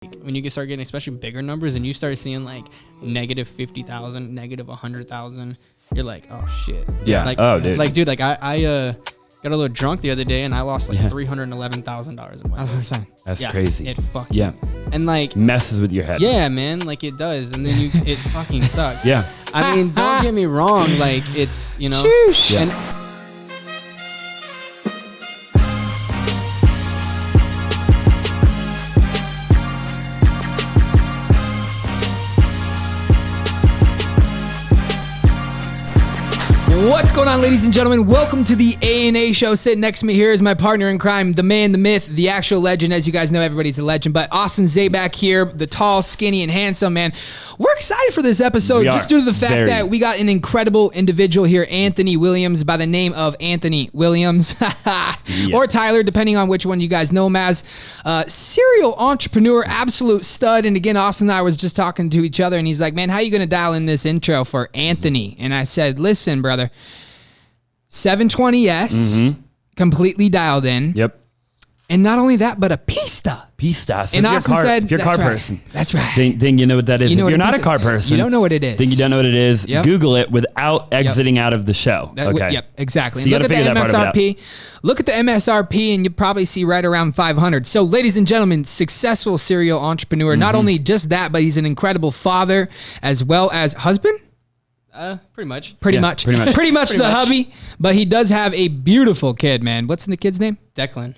when you start getting especially bigger numbers and you start seeing like negative 50,000, negative 100,000, you're like, oh shit. Yeah. Like, dude, like I got a little drunk the other day and I lost like $311,000 in one. I was gonna say. That's crazy. It fucking and like messes with your head. Yeah, man, like it does, and then it fucking sucks. Yeah. I mean, don't get me wrong, like it's Sheesh. And What's going on, ladies and gentlemen? Welcome to the A&A show. Sitting next to me here is my partner in crime, the man, the myth, the actual legend. As you guys know, everybody's a legend, but Austin Zaback here, the tall, skinny, and handsome man. We're excited for this episode just due to the fact that we got an incredible individual here, Anthony Williams, by the name of Anthony Williams, or Tyler, depending on which one you guys know him as. Serial entrepreneur, absolute stud. And again, Austin and I was just talking to each other, and he's like, man, how you going to dial in this intro for Anthony? And I said, listen, brother, 720S, completely dialed in. Yep. And not only that, but a pista. Pista. So and Austin said, if you're a car person. That's right. Then you know what that is. You know if you're not a car person. You don't know what it is. Then you don't know what it is. Yep. Google it without exiting out of the show. Okay. Yep, exactly. So you look at the MSRP. Look at the MSRP and you probably see right around 500. So ladies and gentlemen, successful serial entrepreneur. Not only just that, but he's an incredible father as well as husband. Pretty much the hubby, but he does have a beautiful kid, man. What's the kid's name? Declan.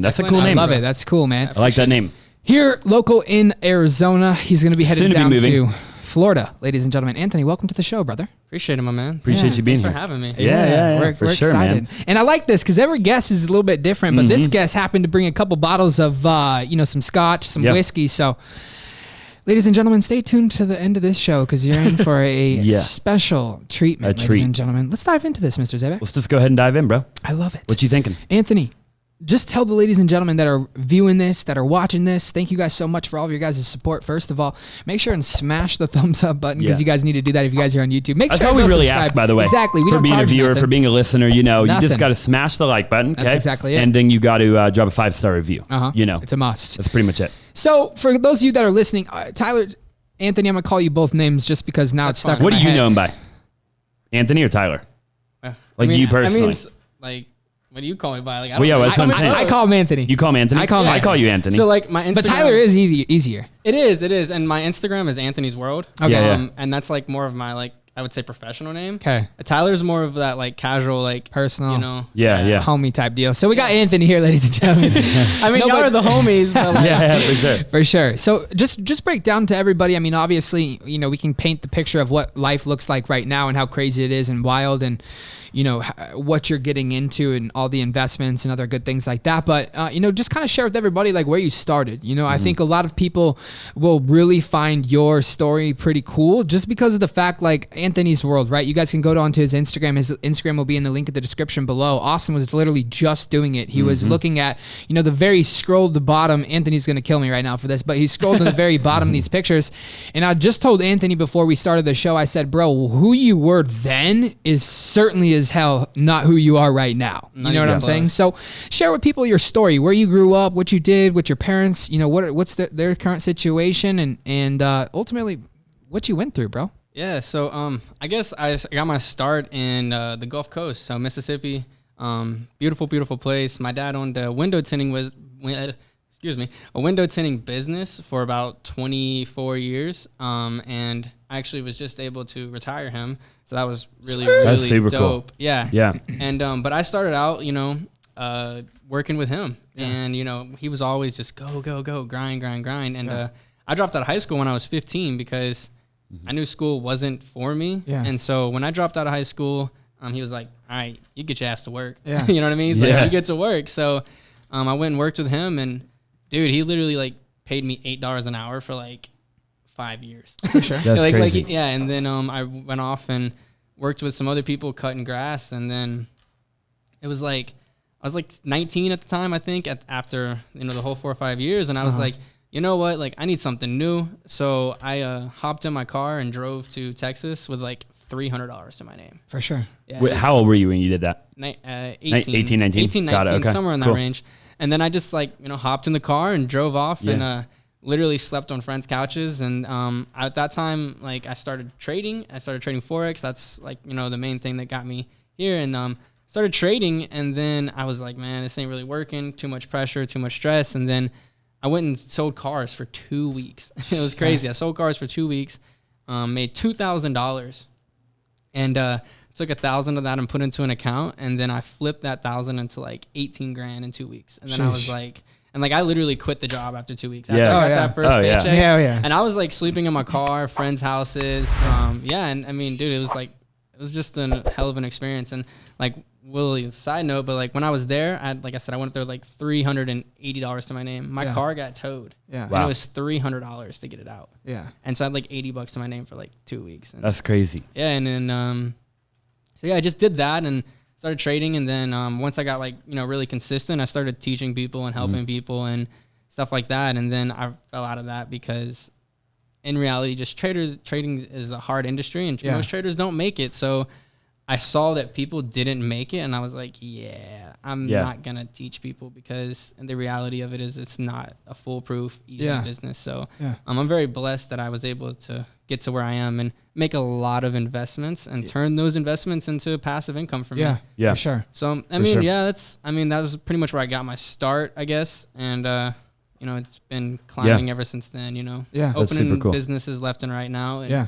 That's a cool name. I love it. That's cool, man. I like that name. Here, local in Arizona, he's going to be headed down to Florida, ladies and gentlemen. Anthony, welcome to the show, brother. Appreciate it, my man. Appreciate you being here. Thanks for having me. Yeah, we're sure, excited. Man. And I like this because every guest is a little bit different, but this guest happened to bring a couple bottles of, some scotch, some whiskey. So, ladies and gentlemen, stay tuned to the end of this show because you're in for a special treatment, ladies and gentlemen. Let's dive into this, Mr. Zaback. Let's just go ahead and dive in, bro. I love it. What you thinking? Anthony, just tell the ladies and gentlemen that are viewing this, that are watching this, thank you guys so much for all of your guys' support. First of all, make sure and smash the thumbs up button because you guys need to do that if you guys are on YouTube. Make That's sure all we really subscribe. ask, by the way. Exactly. We for don't being a charge viewer, nothing. for being a listener, you Nothing. just got to smash the like button. Okay? That's exactly it. And then you got to drop a 5-star review. It's a must. That's pretty much it. So for those of you that are listening, Tyler, Anthony, I'm going to call you both names just because now it's stuck in What my do you head. know him by? Anthony or Tyler? You personally? What do you call me by? Like, I call him Anthony. You call him Anthony? I call him I call you Anthony. So like my Instagram. But Tyler is easier. It is. And my Instagram is Anthony's World. Okay. And that's like more of my I would say professional name. Okay. Tyler's more of that like casual, like personal, yeah, homie type deal. So we got Anthony here, ladies and gentlemen. I mean, y'all are the homies, but like, for sure. So just break down to everybody. I mean, obviously, we can paint the picture of what life looks like right now and how crazy it is and wild and what you're getting into and all the investments and other good things like that. But, just kind of share with everybody like where you started. I think a lot of people will really find your story pretty cool just because of the fact like Anthony's World, right? You guys can go onto his Instagram. His Instagram will be in the link in the description below. Austin was literally just doing it. He was looking at, the very scrolled the bottom. Anthony's going to kill me right now for this, but he scrolled to the very bottom of these pictures. And I just told Anthony before we started the show, I said, bro, who you were then is certainly as hell not who you are right now. You know what I'm saying? So share with people your story, where you grew up, what you did with your parents, what's their current situation and ultimately what you went through, bro. Yeah, so I guess I got my start in the Gulf Coast, so Mississippi. Beautiful place. My dad owned a window tinting business for about 24 years, and I actually was just able to retire him. So that was really super dope. Cool. Yeah. And but I started out, working with him, and he was always just go, grind, and I dropped out of high school when I was 15 because I knew school wasn't for me. Yeah. And so when I dropped out of high school, he was like, all right, you get your ass to work. Yeah. You know what I mean? He's like, you get to work. So I went and worked with him, and dude, he literally like paid me $8 an hour for like 5 years. For sure. That's crazy. And then I went off and worked with some other people cutting grass, and then it was like, I was like 19 at the time, I think, after, the whole 4 or 5 years. And I was like, you know what? Like, I need something new. So I hopped in my car and drove to Texas with like $300 to my name. For sure. Yeah. Wait, how old were you when you did that? 18, 19. Got it, okay. Somewhere in that range. And then I just hopped in the car and drove off and literally slept on friends' couches. And at that time, like I started trading Forex. That's like, you know, the main thing that got me here. And started trading, and then I was like, man, this ain't really working. Too much pressure, too much stress. And then I went and sold cars for 2 weeks. It was crazy. I sold cars for 2 weeks, made $2,000, and took 1,000 of that and put into an account. And then I flipped that 1,000 into like 18 grand in 2 weeks. And then I was like, and like I literally quit the job after 2 weeks. After I got that first paycheck. Yeah. And I was like sleeping in my car, friends' houses. And I mean, dude, it was just a hell of an experience. And like, Willie, side note, but like when I was there, like I said, I went up there with like $380 to my name. My car got towed. Yeah. And it was $300 to get it out. Yeah. And so I had like $80 to my name for like 2 weeks. And That's crazy. yeah. And then, so yeah, I just did that and started trading. And then once I got like, you know, really consistent, I started teaching people and helping people and stuff like that. And then I fell out of that because in reality, just trading is a hard industry, and most traders don't make it. So I saw that people didn't make it, and I was like, I'm not going to teach people, because the reality of it is it's not a foolproof, easy business. So I'm very blessed that I was able to get to where I am and make a lot of investments and turn those investments into passive income for me. Yeah, for sure. So, I mean, that was pretty much where I got my start, I guess. And, you know, it's been climbing ever since then, you know. Opening businesses left and right now. And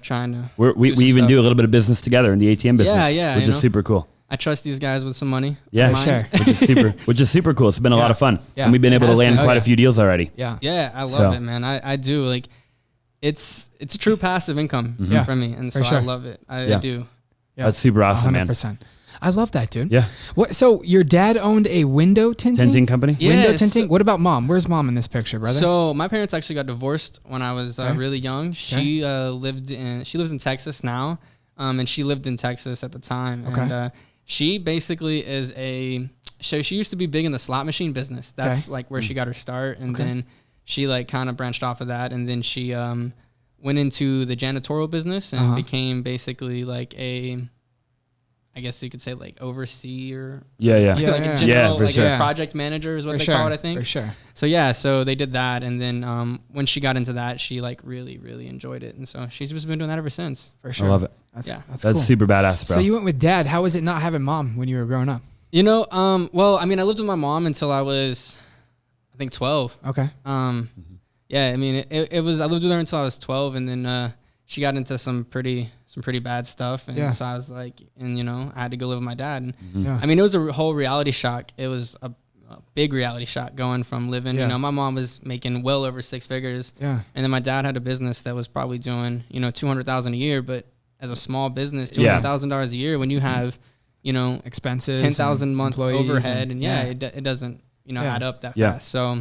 trying to we even do a little bit of business together in the ATM business, which is super cool. I trust these guys with some money. Yeah, sure. which is super cool. It's been a lot of fun. And we've been able to land quite a few deals already. Yeah, I love it, man. I do. Like, it's a true passive income for me, and so I love it. I do. That's super awesome, 100%. Man. I love that, dude. Yeah. What? So your dad owned a window tinting company? Yeah. Window tinting? What about mom? Where's mom in this picture, brother? So my parents actually got divorced when I was really young. She lives in Texas now, and she lived in Texas at the time. And she basically she used to be big in the slot machine business. That's like where she got her start, and then she like kind of branched off of that, and then she went into the janitorial business and became basically like I guess you could say like overseer. A project manager is what they call it, I think. For sure. So so they did that, and then when she got into that, she like really, really enjoyed it, and so she's just been doing that ever since. For sure. I love it. That's cool. Super badass, bro. So you went with dad. How was it not having mom when you were growing up? You know, well, I mean, I lived with my mom until I was, I think, 12. Okay. Yeah, I mean, it was, I lived with her until I was 12, and then she got into some pretty bad stuff, and so I was like, and you know, I had to go live with my dad. And I mean, it was a whole reality shock. It was a big reality shock going from living, you know, my mom was making well over 6 figures, and then my dad had a business that was probably doing, you know, $200,000 a year, but as a small business, $200,000 a year, when you have, you know, expenses, 10,000 month overhead, and it doesn't, you know, add up that fast. So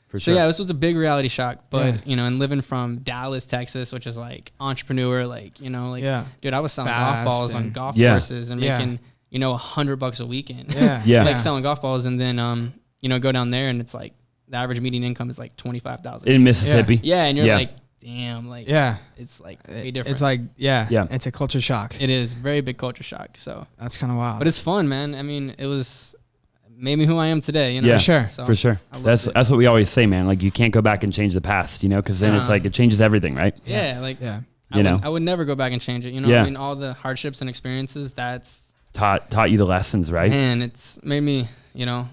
For sure. So this was a big reality shock, but you know, and living from Dallas, Texas, which is like entrepreneur, like, you know, like, dude, I was selling golf balls on golf courses and making, you know, $100 a weekend, like selling golf balls. And then, you know, go down there and it's like the average median income is like 25,000 in Mississippi. And you're like, damn, like, it's like way different. It's like, it's a culture shock. It is very big culture shock. So that's kind of wild, but it's fun, man. I mean, made me who I am today, you know? Yeah, for sure. So for sure. That's what we always say, man. Like, you can't go back and change the past, you know, because then it's like it changes everything, right? I would never go back and change it, you know? I mean, all the hardships and experiences that's taught you the lessons, right? And it's made me, you know,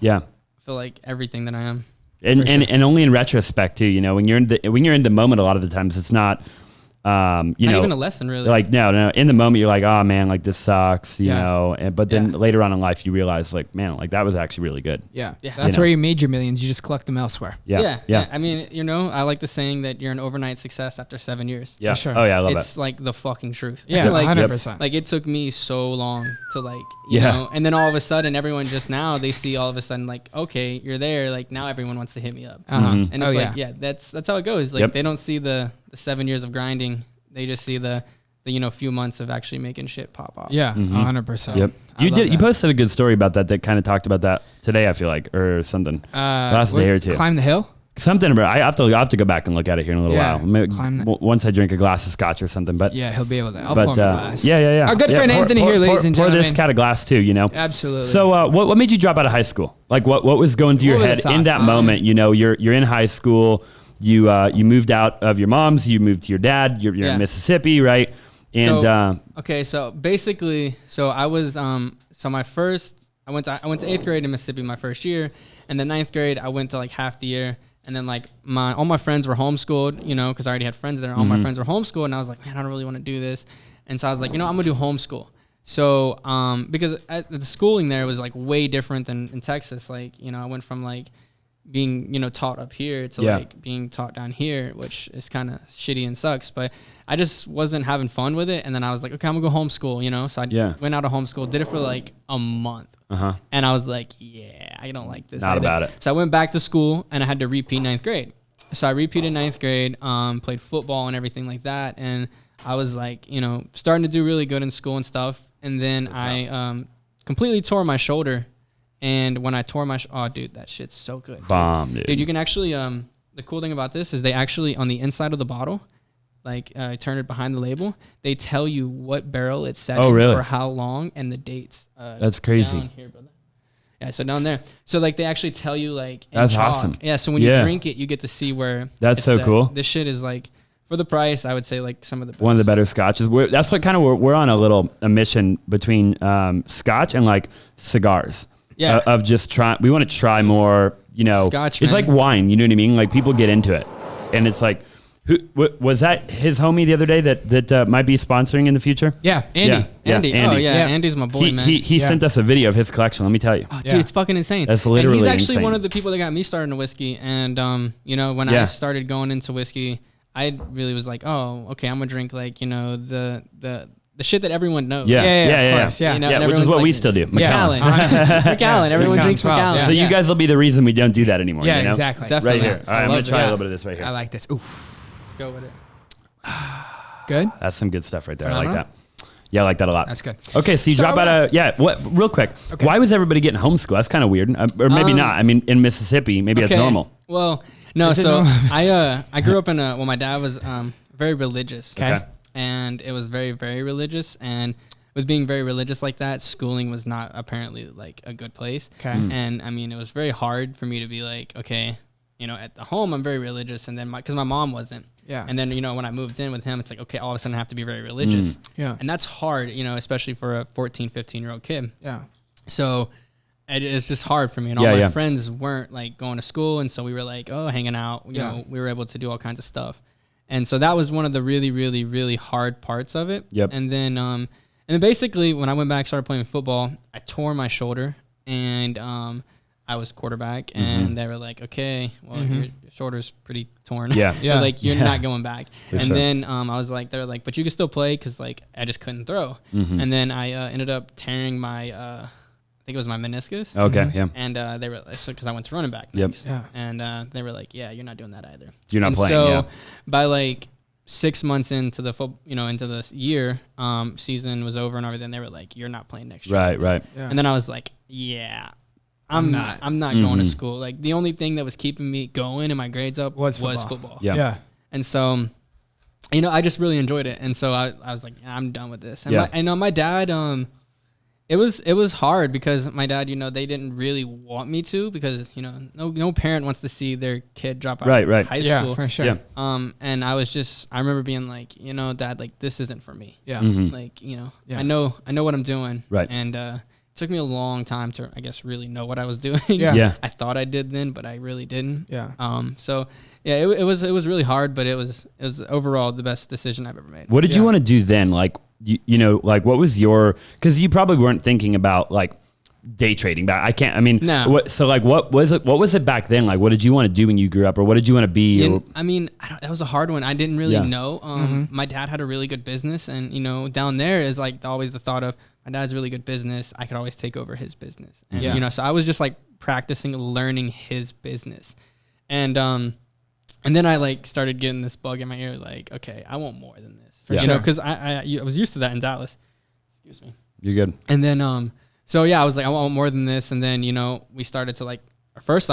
feel like everything that I am. And only in retrospect too, you know, when you're in the moment, a lot of the times it's not, not even a lesson really. Like no, in the moment you're like, oh man, like this sucks, you know. But then later on in life you realize, like, man, like that was actually really good. That's where you made your millions. You just collect them elsewhere. Yeah. I mean, you know, I like the saying that you're an overnight success after 7 years. Yeah, for sure. Oh yeah, I love it. It's like the fucking truth. Yeah, like 100%. Like it took me so long to like, you know, and then all of a sudden everyone just now they see all of a sudden like, okay, you're there. Like now everyone wants to hit me up, and it's like, that's how it goes. Like they don't see the 7 years of grinding. They just see the you know, few months of actually making shit pop off. 100%. Yep. You posted a good story about that kind of talked about that today, I feel like, or something. Last day or two. Climb the hill? Something about, I have to go back and look at it here in a little while. Maybe, once I drink a glass of scotch or something. But he'll be able to. I'll pour him a glass. Yeah. Our good friend Anthony here, ladies and gentlemen. Pour this cat a glass too, you know. Absolutely. So, what made you drop out of high school? Like, what was going through your head in that moment? You know, you're in high school. you moved out of your mom's, you moved to your dad, you're in Mississippi, right? And so basically, I was I went to 8th grade in Mississippi my first year, and then 9th grade I went to like half the year, and then like all my friends were homeschooled, you know, because I already had friends there. All my friends were homeschooled, and I was like, man, I don't really want to do this, and so I was like, you know, I'm gonna do homeschool. So because the schooling there was like way different than in Texas. Like, you know, I went from like being, you know, taught up here to like being taught down here, which is kind of shitty and sucks, but I just wasn't having fun with it. And then I was like, okay, I'm gonna go homeschool, you know? So I went out of homeschool, did it for like a month. And I was like, yeah, I don't like this. Not about it. So I went back to school and I had to repeat 9th grade. So I repeated 9th grade, played football and everything like that. And I was like, you know, starting to do really good in school and stuff. And then I completely tore my shoulder. And when I tore my, oh dude, that shit's so good. Bomb, dude. Dude, you can actually, the cool thing about this is they actually, on the inside of the bottle, like turn it behind the label, they tell you what barrel it's set in for how long and the dates. That's crazy. Down here, brother. Yeah, so down there. So like they actually tell you like in that's chalk. awesome. Yeah, so when you drink it, you get to see where that's it's so set. cool. This shit is like, for the price, I would say like some of the best. One of the better scotches. That's what kind of we're on a mission between scotch and like cigars. Yeah. Of just trying, we want to try more, you know, Scotch, it's man. like wine, you know what I mean? Like people get into it, and it's like, was that his homie the other day that might be sponsoring in the future? Yeah, Andy. Andy. Andy. Oh yeah, Andy's my boy, man. He sent us a video of his collection. Let me tell you. Oh, dude, it's fucking insane. That's literally and he's actually insane. one of the people that got me started in whiskey. And you know, when I started going into whiskey, I really was like, oh, okay, I'm gonna drink like, you know, the shit that everyone knows. Yeah. You know, which is what like, we still do. Macallan. Macallan. Everyone drinks Macallan. So you guys will be the reason we don't do that anymore. Yeah, you know? exactly. Definitely. Right here. All right, I'm going to try a little bit of this right here. I like this. Oof. Let's go with it. Good? That's some good stuff right there. I like that. Yeah, I like that a lot. That's good. Okay, so you drop out real quick. Okay. Why was everybody getting homeschool? That's kind of weird. Or maybe not. I mean, in Mississippi, maybe that's normal. Well, no, so I grew up in my dad was very religious. Okay. And it was very, very religious. And with being very religious like that, schooling was not apparently like a good place. Okay. And I mean, it was very hard for me to be like, okay, you know, at the home, I'm very religious. And then because my mom wasn't. Yeah. And then, you know, when I moved in with him, it's like, okay, all of a sudden I have to be very religious. Yeah. And that's hard, you know, especially for a 14, 15-year-old kid. Yeah. So it's just hard for me. And all my friends weren't like going to school. And so we were like, hanging out, you know, we were able to do all kinds of stuff. And so that was one of the really, really, really hard parts of it. Yep. And then basically when I went back, started playing football, I tore my shoulder and I was quarterback and they were like, okay, well, your shoulder's pretty torn. Yeah. They're like, you're not going back. For and sure. then I was like, they were like, but you can still play because like I just couldn't throw. And then I ended up tearing my, I think it was my meniscus. Okay, yeah. And they were, because I went to running back next. Yeah. And they were like, yeah, you're not doing that either. You're not playing, so by like 6 months into the into this year, season was over and everything, they were like, you're not playing next year. Right. Yeah. And then I was like, yeah, I'm not going to school. Like the only thing that was keeping me going and my grades up was football. Yeah. And so, you know, I just really enjoyed it. And so I was like, I'm done with this. And I know my dad, it was hard because my dad, you know, they didn't really want me to because, you know, no parent wants to see their kid drop out of high school. Yeah, for sure. Yeah. And I remember being like, you know, Dad, like this isn't for me. Yeah. Like, you know, I know what I'm doing. Right. And it took me a long time to, I guess, really know what I was doing. Yeah. I thought I did then, but I really didn't. Yeah. So yeah, it was really hard, but it was overall the best decision I've ever made. What did you want to do then? Like, you know, like what was because you probably weren't thinking about like day trading back. No. What was it back then? Like, what did you want to do when you grew up, or what did you want to be? That was a hard one. I didn't really know. My dad had a really good business, and you know, down there is like always the thought of my dad's really good business. I could always take over his business, and you know, so I was just like practicing learning his business, and then I like started getting this bug in my ear, like, okay, I want more than this. You know, because I was used to that in Dallas. Excuse me. You're good. And then, so yeah, I was like, I want more than this. And then, you know, we started to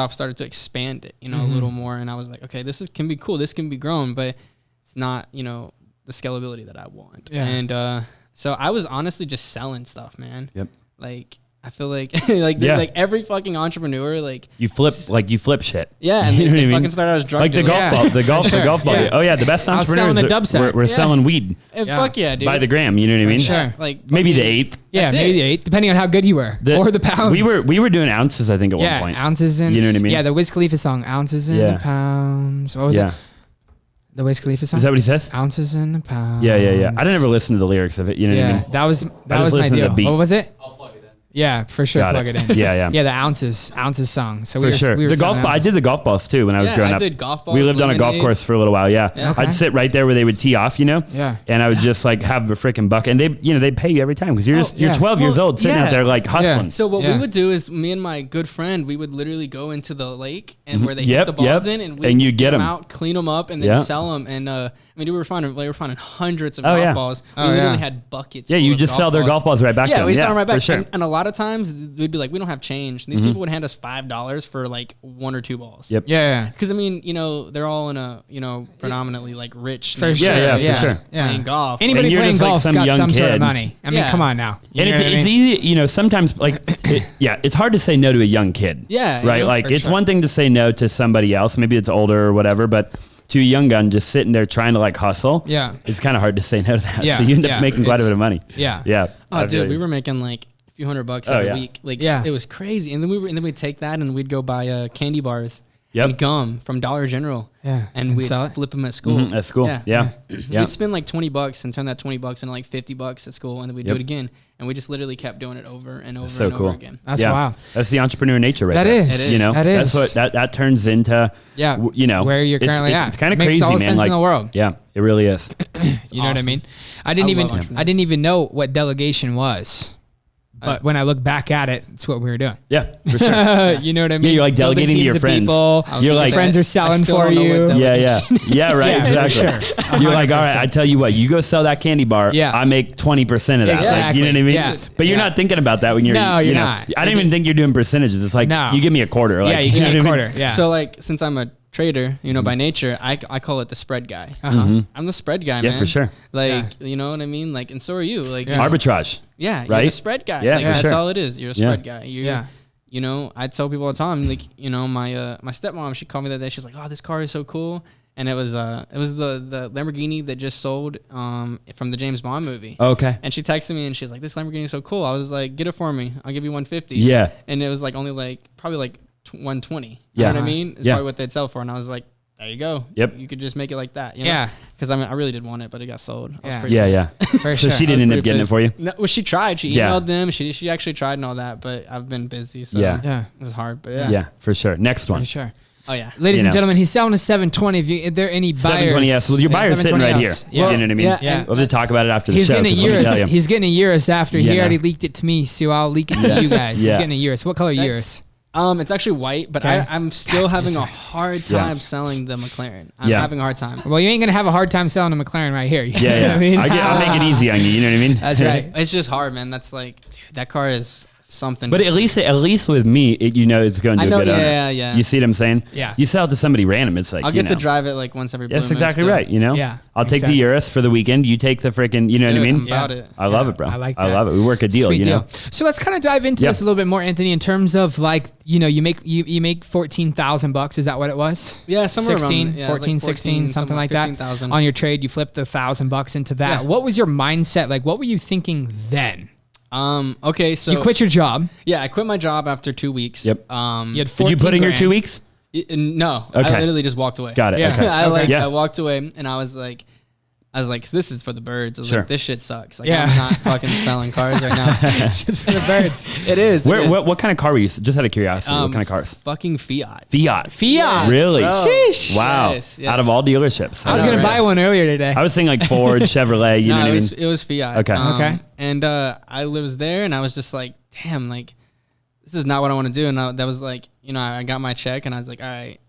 started to expand it, you know, a little more. And I was like, okay, can be cool. This can be grown, but it's not, you know, the scalability that I want. Yeah. And so I was honestly just selling stuff, man. Yep. Like I feel like like every fucking entrepreneur, like you flip shit. Yeah, and you know they what I mean? fucking started out as drug like the dealers. golf ball, the golf ball. Yeah. Oh yeah, the best I was selling entrepreneurs the dub set. were selling weed And fuck yeah, dude. by the gram. You know what I mean? sure. Like Maybe the fucking- eighth. Yeah, That's maybe it. the 8, depending on how good you were, or the pounds. We were doing ounces, I think, at one point. Ounces and You know what I mean? Yeah, the Wiz Khalifa song, ounces and Yeah. pounds. What was it? The Wiz Khalifa song. Is that what he says? Ounces and pounds. Yeah. I didn't ever listen to the lyrics of it. You know what I mean? that was just my listen to the deal. beat. What was it? I'll plug it in. Yeah, for sure. Got Plug it. it in. Yeah. Yeah, the ounces song. So For we were, sure. we were The golf selling ball. I ounces. did the golf balls too when I was Yeah, growing I up. did golf balls, We lived on a golf lemonade. course for a little while. Yeah. Okay. I'd sit right there where they would tee off, you know? Yeah. And I would just like have a freaking bucket. And they pay you every time because you're yeah. 12 years Well, old sitting yeah. out there like hustling. So what Yeah. we would do is me and my good friend, we would literally go into the lake and where they Yep, hit the balls yep. in, and And you get them 'em. out, clean them up, and then Yeah. sell them. And I mean, we were finding hundreds of Oh, golf yeah. balls. We Oh, literally yeah. had buckets. Yeah, full you of just sell their golf balls right back to Yeah, them. we sell them right for back. sure. And a lot of times we'd be like, we don't have change. And these people would hand us $5 for like 1 or 2 balls. Yep. Yeah. Because I mean, they're all in a predominantly like rich. For neighborhood, sure. Yeah, for sure. Yeah. Playing golf. Anybody And you're playing just like golf's some got young some sort of kid. money. I mean, Yeah. come on now. You And know it's what I mean? easy, sometimes like, it's hard to say no to a young kid. Yeah, Right? you know, Like for it's sure. one thing to say no to somebody else. Maybe it's older or whatever, but to a young gun just sitting there trying to like hustle. Yeah. It's kind of hard to say no to that. Yeah, So you end yeah. up making quite a It's- bit of money. Yeah. Yeah. Oh, I feel dude, we you. were making like a few $100 Oh, every yeah. week. Like, Yeah. it was crazy. And then we'd take that and we'd go buy candy bars Yep. and gum from Dollar General. Yeah. And we'd sell it? flip them at school. Mhm, at school. Yeah. Yeah. We'd spend like $20 and turn that $20 into like $50 at school, and then we'd do Yep. it again. And we just literally kept doing it over and over So and cool. over again. That's Yeah. wild. That's the entrepreneur nature right That there. is. It is. You know, That that's is. what that turns into. Yeah. Where you're currently at. It's kind of Makes crazy, all the man. sense like in the world. Yeah, it really is. You know what I awesome. mean? I didn't love entrepreneurs. even know what delegation was. But when I look back at it, it's what we were doing. Yeah, for sure. You know what I mean? Yeah, you're like Building delegating to teams your of friends. people. I was You're gonna like- say, friends are I selling still for don't know what you. Yeah, yeah, right, Yeah, for exactly. sure. You're like, all right, 100%. I tell you what, you go sell that candy bar. Yeah. I make 20% of that. Like, Exactly. you know what I mean? Yeah. But you're Yeah. not thinking about that when you're. No, you you're know, not. I don't even think you're doing percentages. It's like No. you give me a quarter. Like, Yeah, you give know me a what I mean? quarter. Yeah. So like, since I'm a trader, by nature, I call it the spread guy. Uh-huh. I'm the spread guy, Yeah, man. for sure. Like, you know what I mean? Like, and so are you. Like, Yeah. Arbitrage. yeah, you're the Right? spread guy. Yeah, Like, for that's sure. all it is. You're a spread guy. You're, Yeah. I tell people all the time, like, my stepmom, she called me that day. She's like, "Oh, this car is so cool," and it was the Lamborghini that just sold from the James Bond movie. Okay. And she texted me and she's like, "This Lamborghini is so cool." I was like, "Get it for me. I'll give you 150." Yeah. And it was like only like probably like 120. Yeah. You know what I mean? It's Yeah. probably what they'd sell for. And I was like, "There you go. Yep. You could just make it like that." Yeah. Because I mean, I really did want it, but it got sold. I was Yeah. pretty Yeah, pissed. yeah. For So sure. she I was didn't end up pretty getting it pissed. for you. No, well, she tried. She Yeah. emailed them. She actually tried and all that, but I've been busy. So Yeah. Yeah. it was hard. But yeah. Yeah, for sure. Next one. For sure. Oh yeah. Ladies You and know. gentlemen, he's selling a 720. If there are any buyers, 720S. Well, your buyer's sitting right here. 720S. You know what I mean? Yeah, Yeah. We'll have to talk about it after the He's show. getting a 'cause let me tell you. Urus. He's getting a Urus after Yeah. he already leaked it to me, so I'll leak it to you guys. Yeah. He's getting a Urus. What color That's- Urus? It's actually white, but Okay. I'm still having a right. hard Yeah. time selling the McLaren. I'm Yeah. having a hard time. Well, you ain't gonna have a hard time selling a McLaren right here. You know Yeah, what yeah. I mean? I'll make it easy on you. You know what I mean? That's right. It's just hard, man. That's like, dude, that car is something. But at least with me, it's going to I a know, good owner. yeah. You see what I'm saying? Yeah. You sell it to somebody random. It's like I'll get to drive it like once every blue That's moon exactly still. right. You know? Yeah, I'll take exactly. the Urus for the weekend. You take the freaking. You know what I Dude, mean? I'm about it. I love it, bro. I like I that. love it. We work a deal. Sweet you know? deal. So let's kind of dive into Yeah. this a little bit more, Anthony, in terms of like, you make $14,000. Is that what it was? Yeah, somewhere 16, around, yeah, it was 14, like 16, 14, something like that. 15,000. On your trade, you flipped the $1,000 into that. Yeah. What was your mindset? Like, what were you thinking then? Okay, so You quit your job. Yeah, I quit my job after 2 weeks. Yep. You had Did 14 you put in your grand. 2 weeks? No, Okay. I literally just walked away. Got it. Yeah. Okay. I Yeah. walked away and I was like, this is for the birds. I was Sure. like, this shit sucks. Like, Yeah. I'm not fucking selling cars right now. It's just for the birds. It is. it is. What kind of car were you? Just out of curiosity, what kind of cars? Fucking Fiat. Fiat. Fiat. Really? bro. Sheesh. Wow. Yes, yes. Out of all dealerships. I was know, going to right? buy one earlier today. I was thinking like Ford, Chevrolet. You know No, what I mean? it was Fiat. Okay. Okay. And I was there and I was just like, damn, like, this is not what I want to do. And that was like, I got my check and I was like, all right,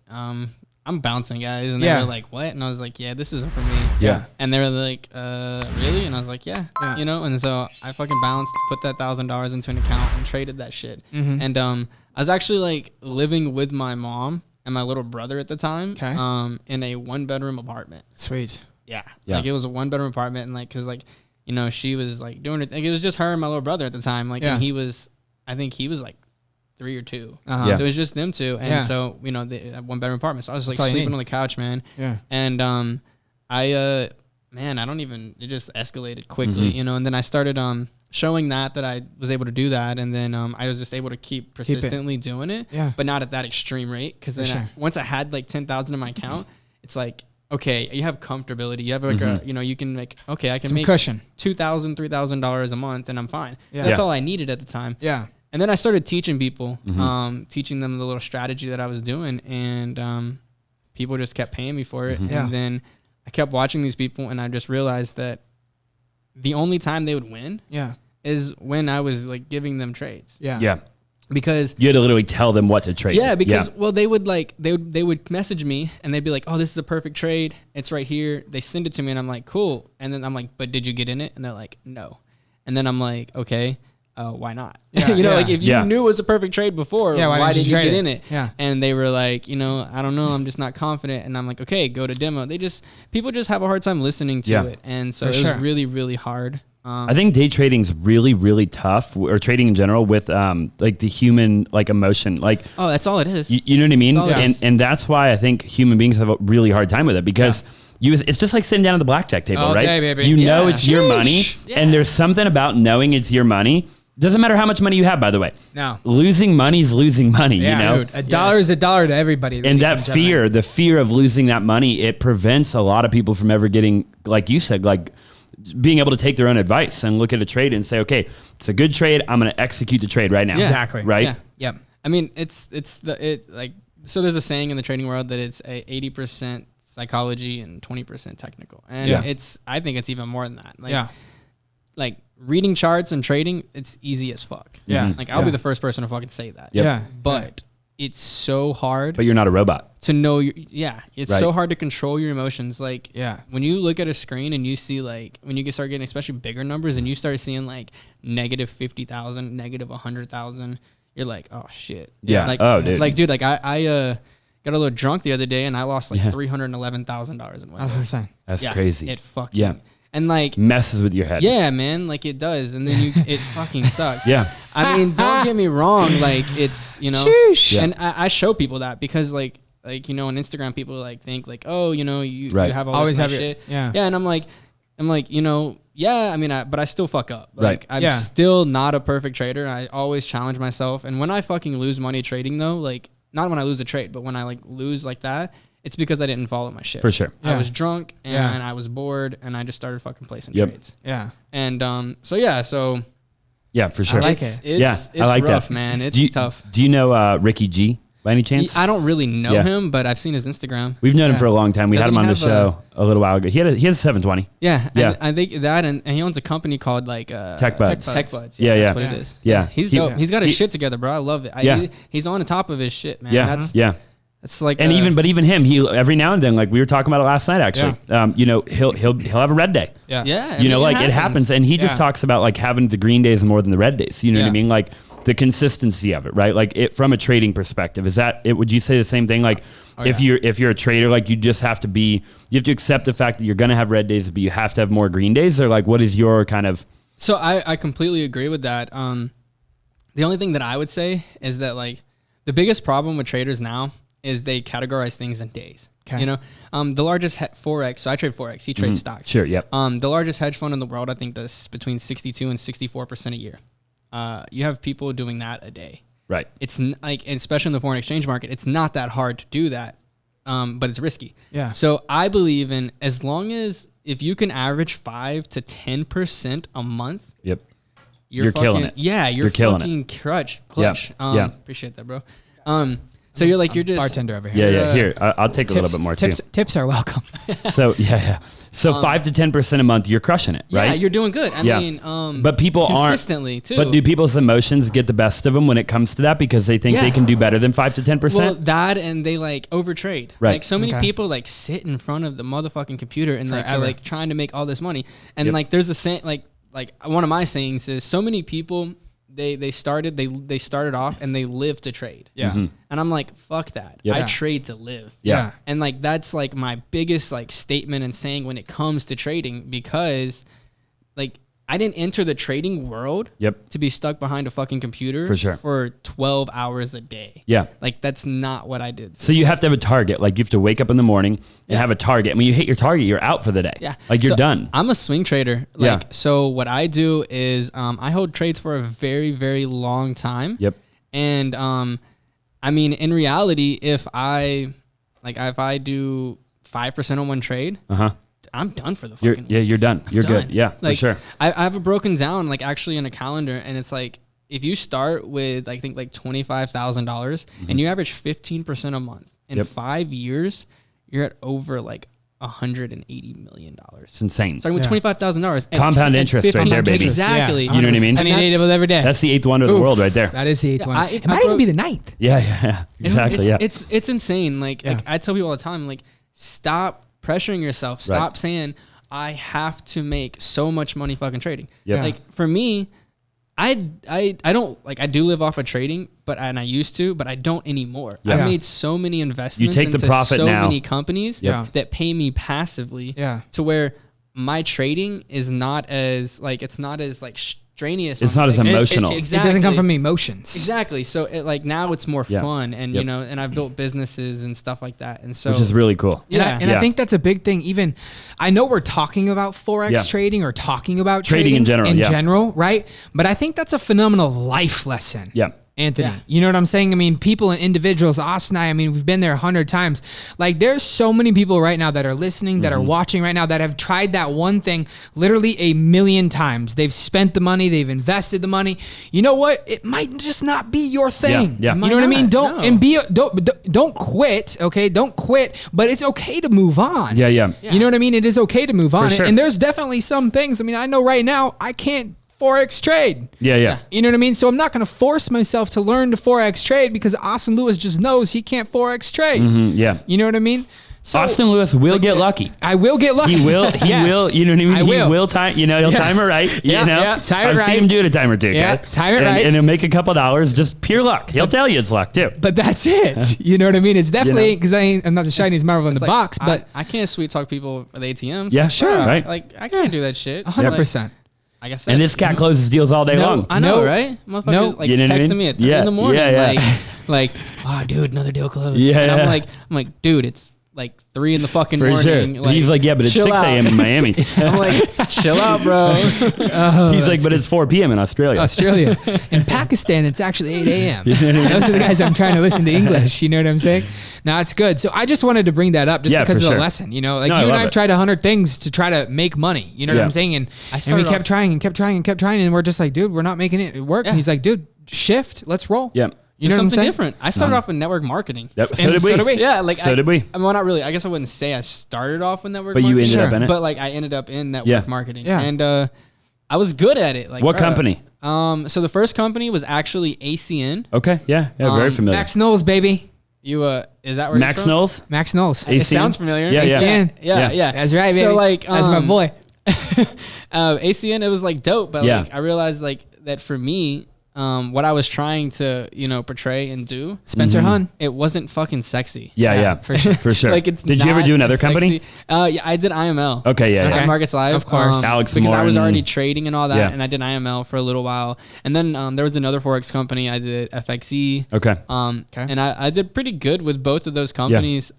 I'm bouncing, guys. And Yeah. they were like, what? And I was like, yeah, this isn't for me. Yeah. And they were like, really? And I was like, yeah. Yeah. And so I fucking bounced, put that $1,000 into an account and traded that shit. Mhm. And I was actually like living with my mom and my little brother at the time. Okay. In a 1-bedroom apartment. Sweet. Yeah. Yeah. Like it was a 1-bedroom apartment and like, cause like, she was like doing it. Like it was just her and my little brother at the time. Like, Yeah. and he was I think he was like 3 or 2. Uh-huh. Yeah. So it was just them two. And Yeah. so, you know, they had 1-bedroom apartment. So I was like That's all you sleeping need. on the couch, man. Yeah. And it just escalated quickly, you know, and then I started showing that I was able to do that. And then I was just able to keep persistently doing it, but not at that extreme rate. Cause then once I had like 10,000 in my account, it's like, okay, you have comfortability. You have like a, you know, you can make, okay, I can Some make cushion. $2,000, $3,000 a month and I'm fine. Yeah. That's Yeah. all I needed at the time. Yeah. And then I started teaching people, teaching them the little strategy that I was doing, and people just kept paying me for it. Yeah. And then I kept watching these people, and I just realized that the only time they would win is when I was like giving them trades. Yeah. Yeah. Because You had to literally tell them what to trade. yeah, because well, they would message me and they'd be like, "Oh, this is a perfect trade. It's right here." They send it to me, and I'm like, "Cool." And then I'm like, "But did you get in it?" And they're like, "No." And then I'm like, "Okay, why not?" Yeah, you know, yeah. like if you knew it was a perfect trade before, why did you trade get it? in it? Yeah. And they were like, you know, I don't know, I'm just not confident. And I'm like, okay, go to demo. People just have a hard time listening to it, and so For it sure. was really, really hard. I think day trading's really, really tough, or trading in general, with like the human like emotion. Like, Oh, that's all it is. you know what I mean? That's all it is. And that's why I think human beings have a really hard time with it, because it's just like sitting down at the blackjack table, Okay, right? baby. You know Yeah. it's your money, Yeah. and there's something about knowing it's your money. Doesn't matter how much money you have, by the way. No. Losing money is losing money, you know? Dude, a dollar is a dollar to everybody. And ladies that gentlemen. fear, the fear of losing that money, it prevents a lot of people from ever getting, like you said, like being able to take their own advice and look at a trade and say, okay, it's a good trade. I'm going to execute the trade right now. Yeah. Exactly. Right? Yeah. Yep. I mean, so there's a saying in the trading world that it's a 80% psychology and 20% technical. And I think it's even more than that. Like reading charts and trading, it's easy as fuck. Yeah. Like I'll be the first person to fucking say that. Yep. Yeah. But it's so hard But you're not a robot. to know it's Right. so hard to control your emotions. Like Yeah. when you look at a screen and you see like when you start getting especially bigger numbers and you start seeing like negative 50,000, negative 100,000, you're like, oh shit. Yeah. Like, Oh, dude. Like dude, like I got a little drunk the other day and I lost like Yeah. $311,000 in one I was day. insane. That's Yeah, crazy. It fucking Yeah. and like Messes with your head. yeah, man, like it does, and then it fucking sucks. Yeah. I mean, don't get me wrong, like it's Sheesh. Yeah. and I show people that because like you know on Instagram people like think like, oh, you know, you Right. have all Always this have nice your- shit. yeah. And I'm like you know, yeah, I mean, but I still fuck up. Like Right. I'm Yeah. still not a perfect trader. I always challenge myself, and when I fucking lose money trading though, like not when I lose a trade, but when I like lose like that, it's because I didn't follow my shit. For sure. I Yeah. was drunk and Yeah. I was bored and I just started fucking placing Yep. trades. Yeah. And so yeah, so Yeah, for sure. like it's, it. It's, Yeah, it's I like rough, that. man. It's do you, tough. Do you know Ricky G by any chance? I don't really know Yeah. him, but I've seen his Instagram. We've known him Yeah. for a long time. We had Doesn't him on he the have show a little while ago. He had a 720. Yeah, Yeah. and I think that, and he owns a company called like Tech Buds. Tech Buds. Yeah, that's yeah. what Yeah. it is. Yeah. He's He- dope. He's got his he- shit together, bro. I love it. Yeah. He's on the top of his shit, man. Yeah. Yeah. That's like And even him, he every now and then, like we were talking about it last night, actually. You know, he'll have a red day. Yeah. yeah, You know, like it happens, and he just Yeah. talks about like having the green days more than the red days. You know what I Yeah. mean? Like the consistency of it, right? Like it from a trading perspective. Is that it? Would you say the same thing? Like if you're a trader, like you just have to accept the fact that you're gonna have red days, but you have to have more green days, or like what is your kind of So I completely agree with that. The only thing that I would say is that like the biggest problem with traders now is they categorize things in days. Okay. You know, the largest Forex. So I trade Forex. He trades stocks. Sure, yep. The largest hedge fund in the world, I think, does between 62 and 64% a year. You have people doing that a day. right? It's like, especially in the foreign exchange market, it's not that hard to do that, but it's risky. Yeah. So I believe in as long as if you can average 5 to 10% a month, Yep. you're killing fucking, it. Yeah, You're killing fucking clutch. Yeah. Appreciate that, bro. So you're like, you're just Bartender over here. Yeah. Here, I'll take a little bit more Tips are welcome. too. So yeah. So 5 to 10% a month, you're crushing it, right? Yeah, you're doing good. I mean, but people aren't consistently too. But do people's emotions get the best of them when it comes to that because they think they can do better than 5 to 10%? Well, that and they like overtrade. Right. Like so many Okay. people like sit in front of the motherfucking computer and like they're Forever. like trying to make all this money. And Yep. like there's a saying like one of my sayings is so many people they started off and they live to trade. Yeah. Mm-hmm. And I'm like, fuck that. Yep. I Yeah. trade to live. Yeah. And like that's like my biggest like statement and saying when it comes to trading because like I didn't enter the trading world to be stuck behind a fucking computer for 12 hours a day. Yeah. Like that's not what I did. So you have to have a target. Like you have to wake up in the morning and have a target. When you hit your target, you're out for the day. Yeah. Like you're done. I'm a swing trader. So what I do is I hold trades for a very, very long time. Yep. And I mean, in reality, if I do 5% on one trade, I'm done for the fucking week. You're done. You're done. good. Yeah, like, for sure. I have it broken down like actually in a calendar, and it's like if you start with I think like $25,000 and you average 15% a month in 5 years, you're at over like $180 million. It's insane. Starting with $25,000. Compound interest right there, baby. Exactly. You know what I mean? I mean, every day. That's the eighth wonder of the world right there. That is the eighth one. It might even be the ninth. Yeah. Exactly. It's insane. Like I tell people all the time, like stop pressuring yourself. Stop saying I have to make so much money fucking trading. Like for me, I don't like I do live off of trading, and I used to, but I don't anymore. I've made so many investments into the profit so now. many companies that pay me passively to where my trading is not as like strenuous. It's not as emotional. It doesn't come from emotions. Exactly. So now it's more fun, and you know, and I've built businesses and stuff like that, and so which is really cool. I think that's a big thing. Even I know we're talking about Forex trading or talking about trading in general, right? But I think that's a phenomenal life lesson. Yeah. Anthony, you know what I'm saying? I mean, people and individuals, Austin and I mean, we've been there 100 times. Like there's so many people right now that are listening, that are watching right now, that have tried that one thing literally a million times. They've spent the money, they've invested the money. You know what? It might just not be your thing. Yeah. You know what I mean? Don't quit. Okay. Don't quit, but it's okay to move on. Yeah. You know what I mean? It is okay to move on. sure. And there's definitely some things. I mean, I know right now I can't Forex trade. Yeah. You know what I mean? So I'm not going to force myself to learn to Forex trade because Austin Lewis just knows he can't Forex trade. Yeah. You know what I mean? So Austin Lewis will get lucky. I will get lucky. He will. He will. You know what I mean? He will time. You know, he'll time it right. You know, time it I've right. seen him do it a time or two. Yeah, time it right. And he'll make a couple dollars. Just pure luck. He'll tell you it's luck too. But that's it. You know what I mean? It's definitely because I'm not the shiniest marble in the box. But I can't sweet talk people at ATMs. Yeah, sure. Right. Like I can't do that shit. 100%. Like I said, and this cat closes deals all day long. I know, right? Motherfuckers like you know texting what I mean? me at 3 in the morning, like, oh, dude, another deal closed. Yeah, and I'm like, dude, it's like 3 in the fucking For morning. sure. Like, he's like, yeah, but it's 6 a.m. in Miami. I'm like, chill out, bro. He's like, but it's 4 p.m. in Australia. In Pakistan, it's actually 8 a.m. Those are the guys I'm trying to listen to English. You know what I'm saying? No, it's good. So I just wanted to bring that up just because of the lesson. You know, like you and I have tried 100 things to try to make money. You know what I'm saying? And we kept trying and kept trying and kept trying. And we're just like, dude, we're not making it work. And he's like, dude, shift. Let's roll. Yeah. You know something different. I started off with network marketing. Yep. So did we. Yeah, like so did we. I mean, well, not really. I guess I wouldn't say I started off with network marketing. But you ended up in it. But like I ended up in network marketing. Yeah. And I was good at it. Like what company? So the first company was actually ACN. Okay. Yeah. Very familiar. Max Knowles, baby. You is that where Max Knowles? Max Knowles. It sounds familiar. Yeah. ACN. Yeah. That's right, baby. So like that's my boy. ACN, it was like dope, but like I realized like that for me, what I was trying to, portray and do, Spencer Hun, it wasn't fucking sexy. Yeah, for sure. Like it's did you ever do another company? Yeah, I did IML. Okay, yeah. Markets Live, of course. Alex because Morton. I was already trading and all that, and I did IML for a little while, and then there was another Forex company. I did FXE. Okay. And I did pretty good with both of those companies.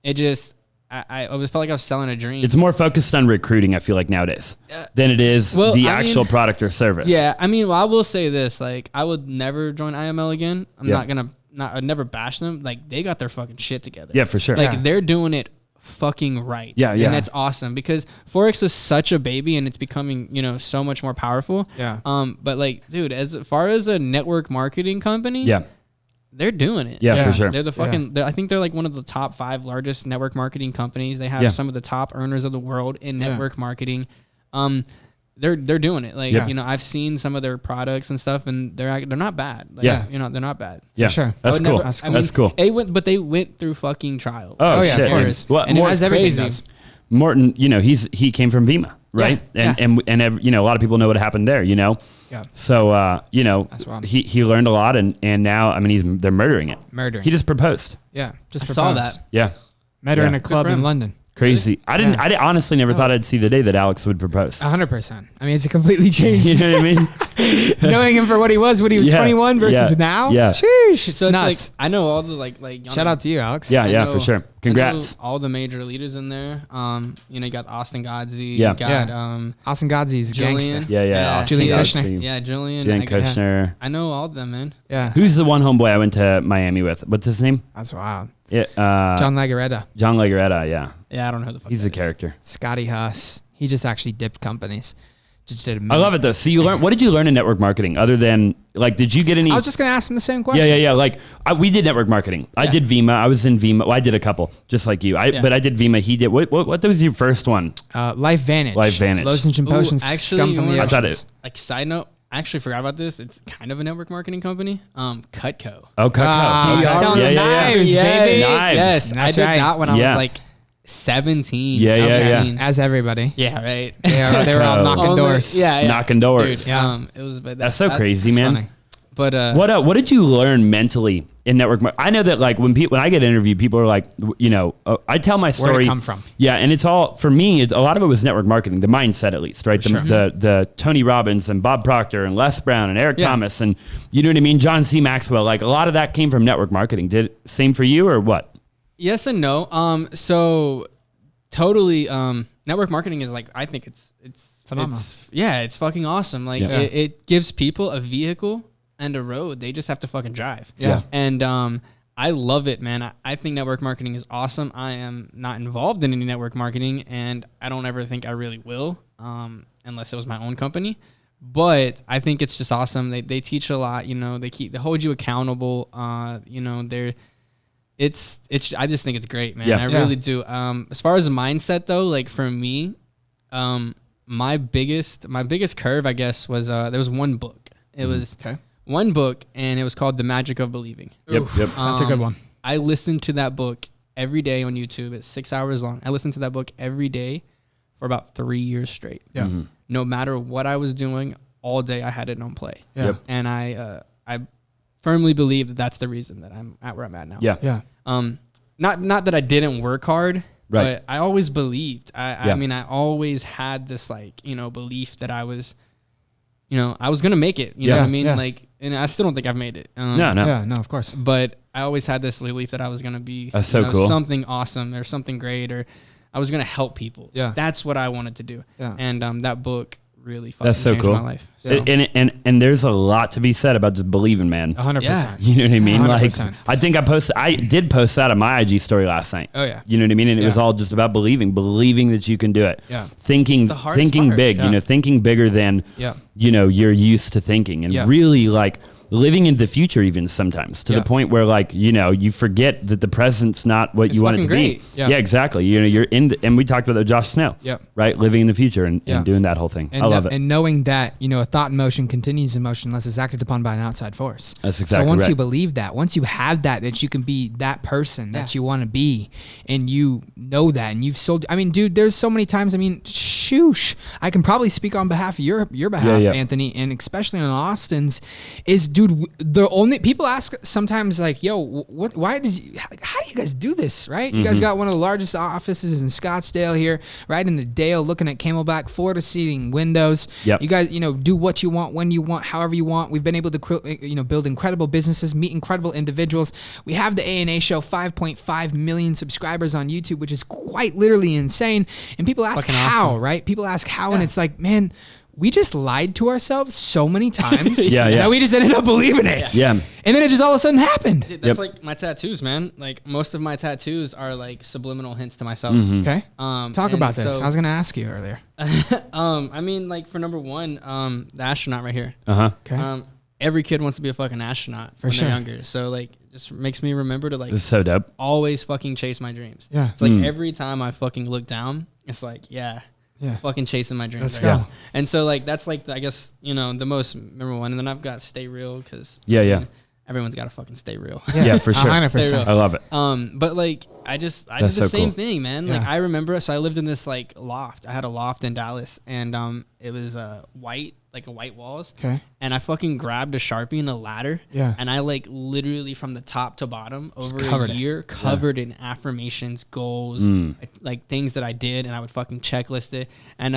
It just. I always felt like I was selling a dream. It's more focused on recruiting, I feel like, nowadays, than it is the actual product or service. Yeah, I mean, I will say this. Like, I would never join IML again. I'd never bash them. Like, they got their fucking shit together. Yeah, for sure. Like, they're doing it fucking right. Yeah. And that's awesome because Forex is such a baby and it's becoming, so much more powerful. Yeah. But, like, dude, as far as a network marketing company... Yeah. They're doing it. Yeah, for sure. They're the fucking. I think they're like one of the top 5 largest network marketing companies. They have some of the top earners of the world in network marketing. They're doing it. Like I've seen some of their products and stuff, and they're not bad. Like, they're not bad. Yeah, for sure. That's cool. That's cool. They went through fucking trials. Oh yeah, shit. of course. Well, and as everything does. Morton, he came from Vima, right? And a lot of people know what happened there. Yeah. So he learned a lot, and now I mean they're murdering it. Murdering. He just proposed. Yeah, just I saw that. Yeah. Met her in a club in London. Crazy. I honestly never thought I'd see the day that Alex would propose. 100%. I mean, it's a completely changed. You know what I mean? Knowing him for what he was when he was 21 versus now. Yeah. Sheesh, it's so nuts. it's like, I know all the like shout out to you, Alex. Yeah, for sure. Congrats. All the major leaders in there. You know, you got Austin Godzi. Yeah. You got Austin Godzi's gangster. Yeah. Julian Kushner. Yeah, Julian. Kushner. I know all of them, man. Yeah. Who's the one homeboy I went to Miami with? What's his name? That's wild. John Legarreta. John Legarreta, yeah. Yeah, I don't know who the fuck He's that a character. Scotty Huss. He just actually dipped companies. Just did I love it though. So you learn. What did you learn in network marketing other than like? Did you get any? I was just gonna ask him the same question. Yeah. Like we did network marketing. I did Vima. I was in Vima. Well, I did a couple, just like you. But I did Vima. He did. What was your first one? Life Vantage. Lotions and potions. Actually, scum from the I thought oceans. Like side note, I actually forgot about this. It's kind of a network marketing company. Cutco. Oh, Cutco. You're selling the knives, baby. Knives. Yes, I did that when I was Yeah. like 17. Yeah. As everybody. Yeah, right. They were all knocking Only- doors. Yeah. Knocking doors. Dude, it was. But That's so crazy, man. Funny. But What did you learn mentally in network marketing? I know that like when I get interviewed, people are like, you know, I tell my story. Where'd it come from? Yeah, and it's all for me. A lot of it was network marketing, the mindset at least, right? The Tony Robbins and Bob Proctor and Les Brown and Eric Thomas and you know what I mean, John C. Maxwell. Like a lot of that came from network marketing. Did it same for you or what? Yes and no. So totally. Network marketing is like I think it's phenomenal. It's fucking awesome. Like it gives people a vehicle and a road. They just have to fucking drive. Yeah. And I love it, man. I think network marketing is awesome. I am not involved in any network marketing, and I don't ever think I really will, unless it was my own company. But I think it's just awesome. They teach a lot. You know, they hold you accountable. You know, it's. I just think it's great, man. I really do. As far as the mindset though, like for me, my biggest curve, I guess, was there was one book. It was one book, and it was called The Magic of Believing. Yep. That's a good one. I listened to that book every day on YouTube. It's 6 hours long. I listened to that book every day for about 3 years straight. Yeah. No matter what I was doing, all day I had it on play. Yeah. Yep. And I firmly believe that that's the reason that I'm at where I'm at now. Yeah. Not that I didn't work hard, right. but I always believed. I mean, I always had this like, you know, belief that I was going to make it. You know what I mean? Yeah. Like, and I still don't think I've made it. No. Yeah, no, of course. But I always had this belief that I was going to be That's so cool. something awesome or something great, or I was going to help people. Yeah. That's what I wanted to do. Yeah. And that book really fucking That's so changed cool. my life. So. And there's a lot to be said about just believing, man. 100%. You know what I mean? 100%. Like, I think I did post that on my IG story last night. Oh yeah. You know what I mean? And it was all just about believing that you can do it. Yeah. Thinking It's the hardest big, part. you know, thinking bigger than, you know, you're used to thinking and really like living in the future even sometimes to the point where like, you know, you forget that the present's not what you want it to great. be. Yeah, exactly. You know, you're in, and we talked about that Josh Snow, right? Living in the future and doing that whole thing. And I love it. And knowing that, you know, a thought in motion continues in motion unless it's acted upon by an outside force. That's exactly So once right. you believe that, once you have that you can be that person that you want to be, and you know that, and you've sold. I mean, dude, there's so many times. I mean, shoosh. I can probably speak on behalf of your behalf, Anthony, and especially on Austin's. Is dude, the only people ask sometimes like, yo, how do you guys do this, right? You guys got one of the largest offices in Scottsdale here, right in the Dale, looking at Camelback, Florida seating windows. Yep. You guys, you know, do what you want, when you want, however you want. We've been able to, you know, build incredible businesses, meet incredible individuals. We have the A&A show, 5.5 million subscribers on YouTube, which is quite literally insane. And people ask Fucking how, awesome. right? People ask how, and it's like, man, we just lied to ourselves so many times that we just ended up believing it. Yeah. And then it just all of a sudden happened. Dude, that's like my tattoos, man. Like most of my tattoos are like subliminal hints to myself. Okay. Talk about this. so- I was going to ask you earlier. I mean, like for number one, the astronaut right here. Okay. Every kid wants to be a fucking astronaut when sure. they're younger. So like, it just makes me remember to like This is so dope. always fucking chase my dreams. Yeah. It's like every time I fucking look down, it's like, fucking chasing my dreams. Let's right go. now. And so like, that's like, I guess, you know, the most memorable one. And then I've got stay real. Cause everyone's got to fucking stay real. Yeah, for sure. 100%. I love it. But like I did That's the so same cool. thing, man. Yeah. Like I remember, so I lived in this like loft. I had a loft in Dallas, and it was white, like a white walls. Okay. And I fucking grabbed a Sharpie and a ladder. Yeah. And I like literally from the top to bottom over covered a year covered in affirmations, goals, like things that I did, and I would fucking checklist it. And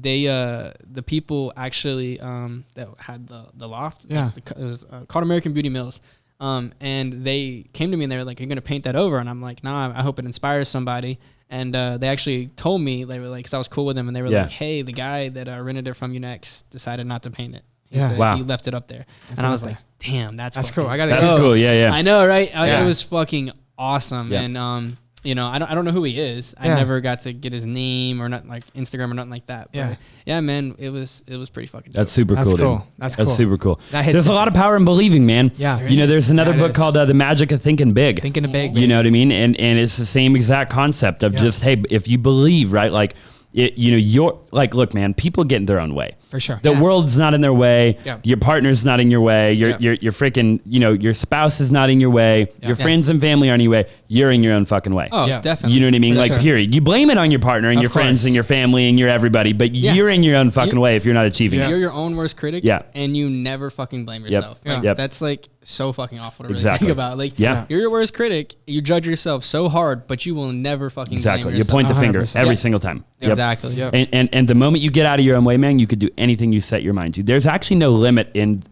the people actually that had the loft, Yeah. it was called American Beauty Mills. And they came to me and they were like, "You're gonna paint that over?" And I'm like, "Nah, I hope it inspires somebody." And they actually told me, they were like, because I was cool with them, and they were like, "Hey, the guy that rented it from you next decided not to paint it. He said he left it up there." And I was like, "Damn, that's cool. I got That's cool. Yeah. I know, right? It was fucking awesome. Yeah. And you know, I don't know who he is. I never got to get his name or not, like Instagram or nothing like that. But yeah, man, it was pretty fucking dope. That's super That's cool. cool. Dude. That's super cool. That hits There's a lot of power in believing, man. Yeah. You know, there's another book called The Magic of Thinking Big. Thinking of big. You know what I mean? And it's the same exact concept of just, hey, if you believe, right? Like, you know, you're like, look, man, people get in their own way. For sure. The world's not in their way. Yeah. Your partner's not in your way. Your freaking, you know, your spouse is not in your way. Your friends and family aren't in your way. You're in your own fucking way. Oh, definitely. You know what I mean? For Like, sure. period. You blame it on your partner and Of your friends course. and your family and your everybody, but you're in your own fucking way if you're not achieving it. You're your own worst critic. Yeah. And you never fucking blame yourself. Like, Yep. that's like so fucking awful to really Exactly. think about. Like, Yeah. you're your worst critic. You judge yourself so hard, but you will never fucking Exactly. blame You yourself. point the finger 100%. every Yeah. single time. Yep. Exactly. Yep. And the moment you get out of your own way, man, you could do anything you set your mind to. There's actually no limit in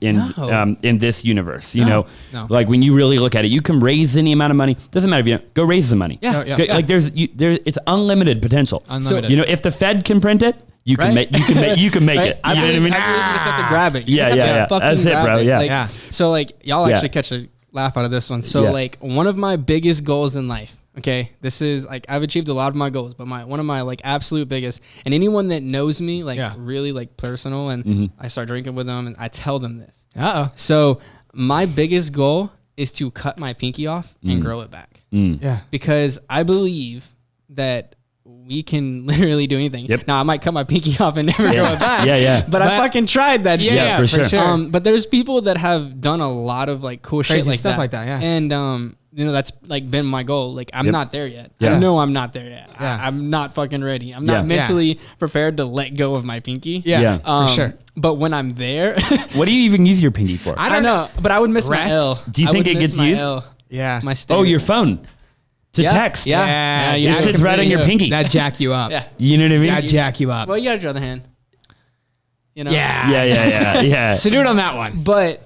this universe. You know, No. like when you really look at it, you can raise any amount of money. Doesn't matter if you go raise the money. Yeah. Yeah. Go- Like it's unlimited potential. Unlimited. You know, if the Fed can print it, you can Right. make you can make Right? it. I You know what believe, I mean? I believe you just have to grab it. You Yeah, just have to yeah. fucking That's it, grab bro. Yeah. Like, Yeah. So like y'all Yeah. actually catch a laugh out of this one. So Yeah. like one of my biggest goals in life. Okay, this is like I've achieved a lot of my goals, but one of my like absolute biggest. And anyone that knows me like really like personal, and I start drinking with them, and I tell them this. So my biggest goal is to cut my pinky off and grow it back. Yeah. Because I believe that we can literally do anything. Yep. Now I might cut my pinky off and never grow it back. Yeah. But I fucking tried that shit. Yeah, for sure. But there's people that have done a lot of like cool Crazy shit like stuff that. like that, yeah. And you know, that's like been my goal. Like I'm not there yet. Yeah. I know I'm not there yet. Yeah. I'm not fucking ready. I'm Yeah. not mentally prepared to let go of my pinky. Yeah. For sure. But when I'm there, What do you even use your pinky for? I don't know. But I would miss my Rest? L. Do you I think would it miss gets my used? L, Yeah. my Oh, stereo. your phone to text. Yeah. Yeah, It sits right on your pinky. That jack you up. Yeah. You know what I mean? That jack you up. Well, you got your other hand. You know. Yeah. Yeah. So do it on that one. But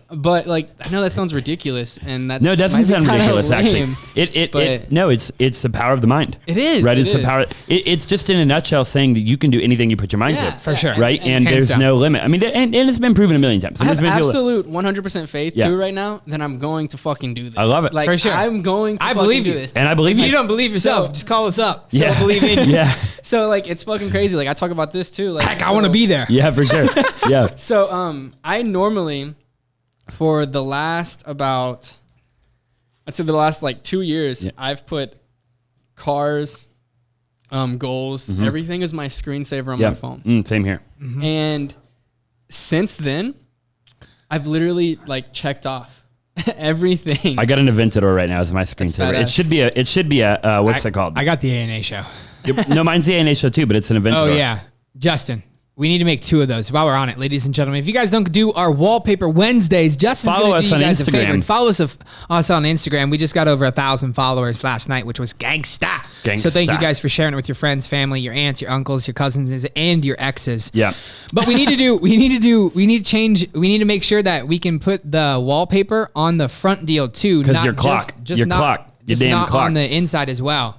like I know that sounds ridiculous, and that No, it doesn't sound ridiculous. Lame. Actually, no, it's the power of the mind. It is. Right, it it's the is. power. It's just in a nutshell saying that you can do anything you put your mind Yeah, to. For sure. Right, and hands there's down. no limit. I mean, and it's been proven a million times. I There's have been people- absolute 100% faith Yeah. too right now that I'm going to fucking do this. I love it. Like For sure. I'm going to I fucking believe do you. this. and I believe If you. you don't believe yourself, So- just call us up. Yeah. So believe in you. Yeah, So like it's fucking crazy. Like I talk about this too. Like Heck, I want to be there. yeah, for sure. Yeah, So I normally for the last I'd say the last like 2 years, I've put cars, goals, everything is my screensaver on yeah. my phone. Same here. And since then, I've literally like checked off everything. I got an Aventador right now as my screensaver. badass. It should be a what's it called? I got the ANA show. No, mine's the ANA show too, but it's an Aventador. Oh, yeah. Justin, we need to make 2 of those while we're on it, ladies and gentlemen. If you guys don't do our Wallpaper Wednesdays, Justin's Follow going to us do you on guys a favor. Instagram. And follow us on Instagram. We just got over 1,000 followers last night, which was gangsta. So thank you Gangsta. guys for sharing it with your friends, family, your aunts, your uncles, your cousins, and your exes. Yeah. But we need to make sure that we can put the wallpaper on the front deal too. 'Cause not your clock. just Your not, clock. Your just damn not clock. on the inside as well.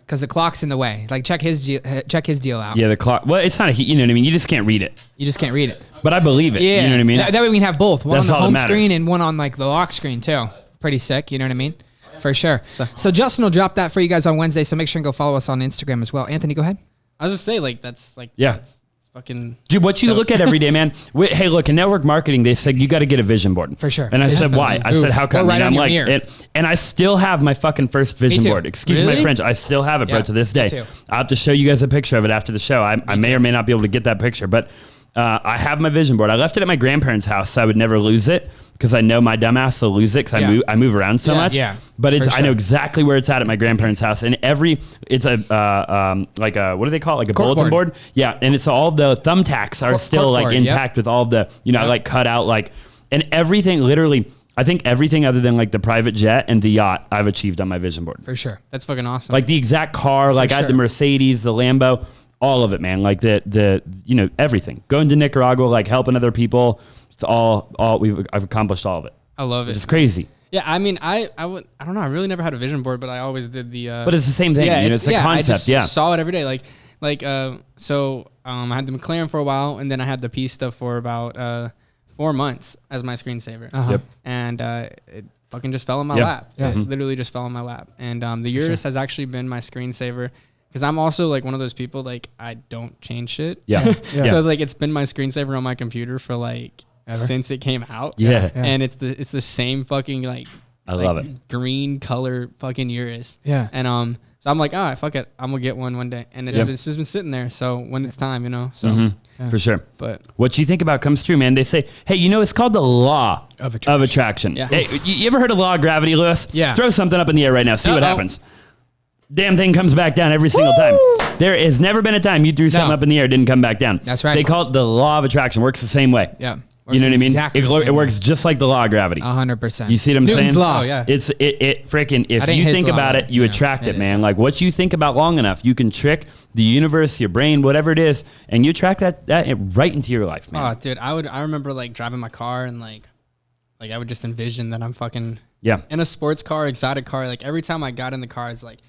Because the clock's in the way. Like check his deal out. Yeah, the clock. Well, it's not you know what I mean? You just can't read it. You just can't read it. But I believe it. Yeah. You know what I mean? That way we can have both. One That's on the all that home matters. screen and one on like the lock screen too. Pretty sick. You know what I mean? For sure. So Justin will drop that for you guys on Wednesday. So make sure and go follow us on Instagram as well. Anthony, go ahead. I was just say like that's like Yeah. it's fucking Dude, what you look at every day, man. Hey, look, in network marketing, they said you got to get a vision board. For sure. And I said, why? I said, how come? Or right And on I'm your like, mirror. and I still have my fucking first vision too. board. Excuse my Really? French. I still have it, bro, Yeah, to this me day. too. I'll have to show you guys a picture of it after the show. I may or may not be able to get that picture, but I have my vision board. I left it at my grandparents' house, so I would never lose it. because I know my dumbass will lose it because I move around so much. Yeah. But For I know sure. exactly where it's at my grandparents' house, and it's like a what do they call it? Like a bulletin board. Yeah, and it's all the thumbtacks are still like intact with all the I like cut out like and everything literally. I think everything other than like the private jet and the yacht I've achieved on my vision board. For sure. That's fucking awesome. Like the exact car, like I had the Mercedes, the Lambo, all of it, man. Like the everything. Going to Nicaragua, like helping other people. It's all I've accomplished all of it. I love it. It's crazy. Yeah, I mean, I don't know. I really never had a vision board, but I always did the. But it's the same thing. It's the concept. I just saw it every day. So I had the McLaren for a while, and then I had the P stuff for about 4 months as my screensaver. Yep. And it fucking just fell in my lap. Yeah. It literally just fell in my lap. And the Urus has actually been my screensaver because I'm also like one of those people like I don't change shit. Yeah. So like it's been my screensaver on my computer for like since it came out. Yeah. And it's the same fucking like I love it. Green color fucking Urus. Yeah. And so I'm like, all right, fuck it, I'm gonna get one day. And it's just been sitting there. So when it's time, so. For sure. But what you think about comes true, man. They say, hey, it's called the law of attraction. Yeah. Hey, you ever heard of the law of gravity, Lewis? Yeah. Throw something up in the air right now. See what happens. Damn thing comes back down every single time. There has never been a time you threw something up in the air, it didn't come back down. That's right. They call it the law of attraction. Works the same way. Yeah. You know what I mean? Exactly It works just like the law of gravity. 100%. You see what I'm Newton's saying? law. Oh, yeah. It's freaking, if I you think think his law, about it, you attract it, man. is. Like what you think about long enough, you can trick the universe, your brain, whatever it is, and you attract that right into your life, man. Oh, dude, I remember like driving my car and like I would just envision that I'm fucking in a sports car, exotic car. Like every time I got in the car, it's like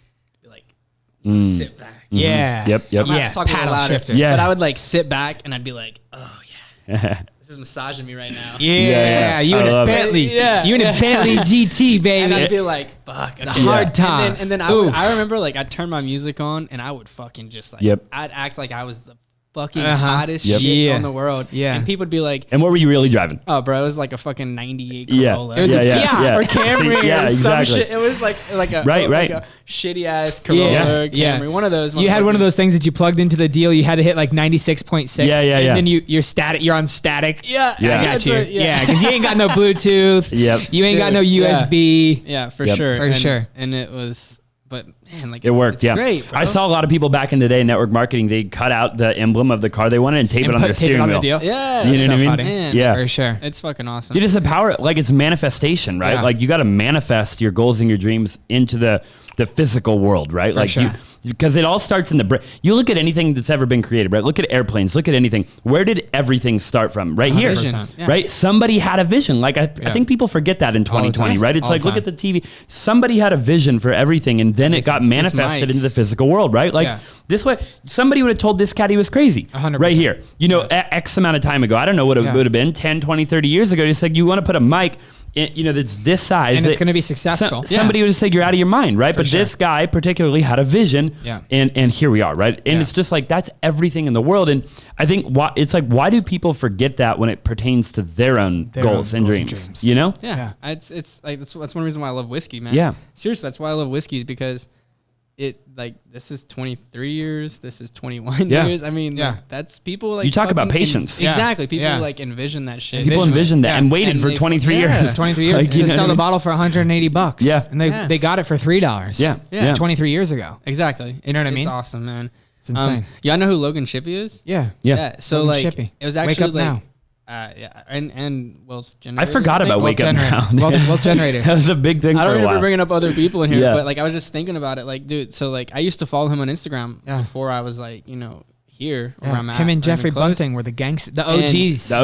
sit back. Yeah. Yep. I'm not talking paddle louder, shifter. Yeah. but I would like sit back and I'd be like, oh yeah, this is massaging me right now. Yeah. You I in a love it. Bentley. Yeah. You in a Bentley GT, baby. And I'd be like, fuck. Okay. hard time. And then Oof. I remember like I'd turn my music on and I would fucking just like, I'd act like I was the fucking hottest shit on the world. Yeah. And people would be like, And what were you really driving? oh, bro, it was like a fucking 98 Yeah. Corolla. It was a Yeah, Fiat yeah. or Camry Yeah, or some exactly. shit. It was like a Right, like right. a shitty ass Corolla, Camry, one of those. You had one of those things that you plugged into the deal. You had to hit like 96.6. Yeah, yeah, and yeah. then you're static. You're on static. Yeah, Yeah. I got that's you. what- Yeah, because you ain't got no Bluetooth. Yep. You ain't got no Dude, yeah. USB. Yeah, for Yep. sure. For sure. And it was, but man, like It worked, it's yeah. great, bro. I saw a lot of people back in the day in network marketing, they cut out the emblem of the car they wanted and tape it on their Tape it steering on the wheel. deal. Yeah, You know what I mean? Man, Yeah. For sure. it's fucking awesome. Dude, it's the power, like it's manifestation, right? Yeah. Like you got to manifest your goals and your dreams into the physical world, right? For like sure. because it all starts in the brain. You look at anything that's ever been created, right? Look at airplanes, look at anything. Where did everything start from? Right here, 100%. Yeah. right? Somebody had a vision. Like I think people forget that in 2020, time. right? It's All like, the look at the TV. Somebody had a vision for everything and then it got manifested mics. into the physical world, right? Like this way, somebody would have told this cat he was crazy. 100%. Right here. X amount of time ago. I don't know what it would have been, 10, 20, 30 years ago. It's like, you want to put a mic that's this size. And it's going to be successful. Somebody would have said, you're out of your mind, right? But this guy particularly had a vision. Yeah. And here we are, right? And it's just like, that's everything in the world. And I think it's like, why do people forget that when it pertains to their own goals and dreams? You know? Yeah. It's like, that's one reason why I love whiskey, man. Yeah. Seriously, that's why I love whiskey is because this is 23 years, this is 21 years. I mean, that's people like You talk about fucking patience. Exactly. People like envision that shit. People envisioned that and waited And for they- 23 years. 23 years Like, you to know sell what I the mean? bottle for $180. Yeah. And they got it for $3. Yeah. Yeah. 23 years ago. Exactly. You know what I It's mean? awesome, man. It's insane. Y'all know who Logan Shippey is? Yeah. Yeah. So Logan like, Shippey. it was Wake actually up like, now. and Will's I generator. forgot about think. Wake Up Now. Wealth generators. That was a big thing I for don't a remember while. bringing up other people in here, Yeah. but like I was just thinking about it. Like, dude, so like I used to follow him on Instagram before I was like, here where I'm at. Him and or even Jeffrey close. Bunting were the gangsters, the And OGs. The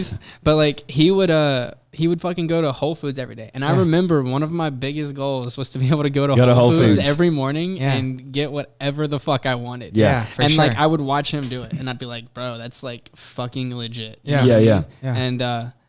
OGs. But like he would fucking go to Whole Foods every day. And I remember one of my biggest goals was to be able to go to Whole Foods every morning and get whatever the fuck I wanted. Yeah. for And sure. like I would watch him do it and I'd be like, bro, that's like fucking legit. You Yeah. know what I Yeah, mean? yeah. And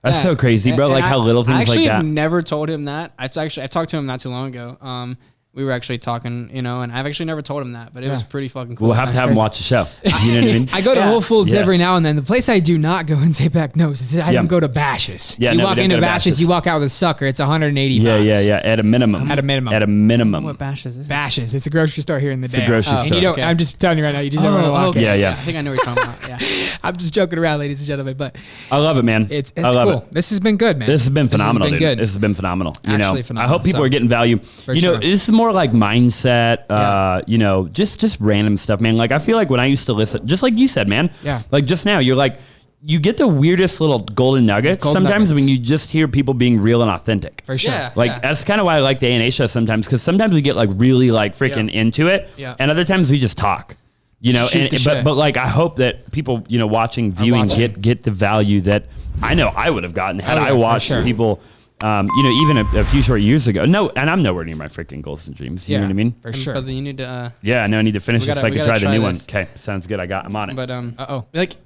That's so crazy, bro. And Like how little things I like actually that. never told him that. I talked to him not too long ago. we were actually talking, you know, and I've actually never told him that, but it was pretty fucking cool. We'll have to have him watch the show. You know what I mean? I go to Whole Foods Yeah. every now and then. The place I do not go, and Zaback knows, is I don't go to Bash's. Yeah, you no, we walk don't into go to Bash's, Bash's. you walk out with a sucker. It's 180 Yeah, bucks. yeah. At a minimum. At a minimum. At a minimum. What Bash is it? Bash's. It's a grocery store here in the It's a Dale. grocery And store. you don't, Okay. I'm just telling you right now, you just don't want to walk in. Yeah, yeah. I think I know what you're talking about. Yeah. I'm just joking around, ladies and gentlemen, but I love it, man. it's I love cool. it. This has been good, man. This has been phenomenal, This has been dude. good. This has been phenomenal. You know, Actually I phenomenal. hope people So- are getting value. You know, sure. this is more like mindset, you know, just random stuff, man. Like I feel like when I used to listen, just like you said, man. Yeah. Like just now, you're like, you get the weirdest little golden nuggets Golden sometimes nuggets. when you just hear people being real and authentic. For sure. Yeah. Like that's kind of why I like the A&A show sometimes, because sometimes we get like really like freaking into it, Yeah. and other times we just talk. You know, Shoot the shit. but like I hope that people, you know, watching, viewing, get the value that I know I would have gotten had Oh, yeah, I for watched sure. people, you know, even a few short years ago. No, and I'm nowhere near my freaking goals and dreams. You know what I mean? For sure. Brother, you need to, Yeah, I know I need to finish We this gotta- so I we can gotta try the try new one. this. Okay, sounds good. I'm on it. but Uh-oh. like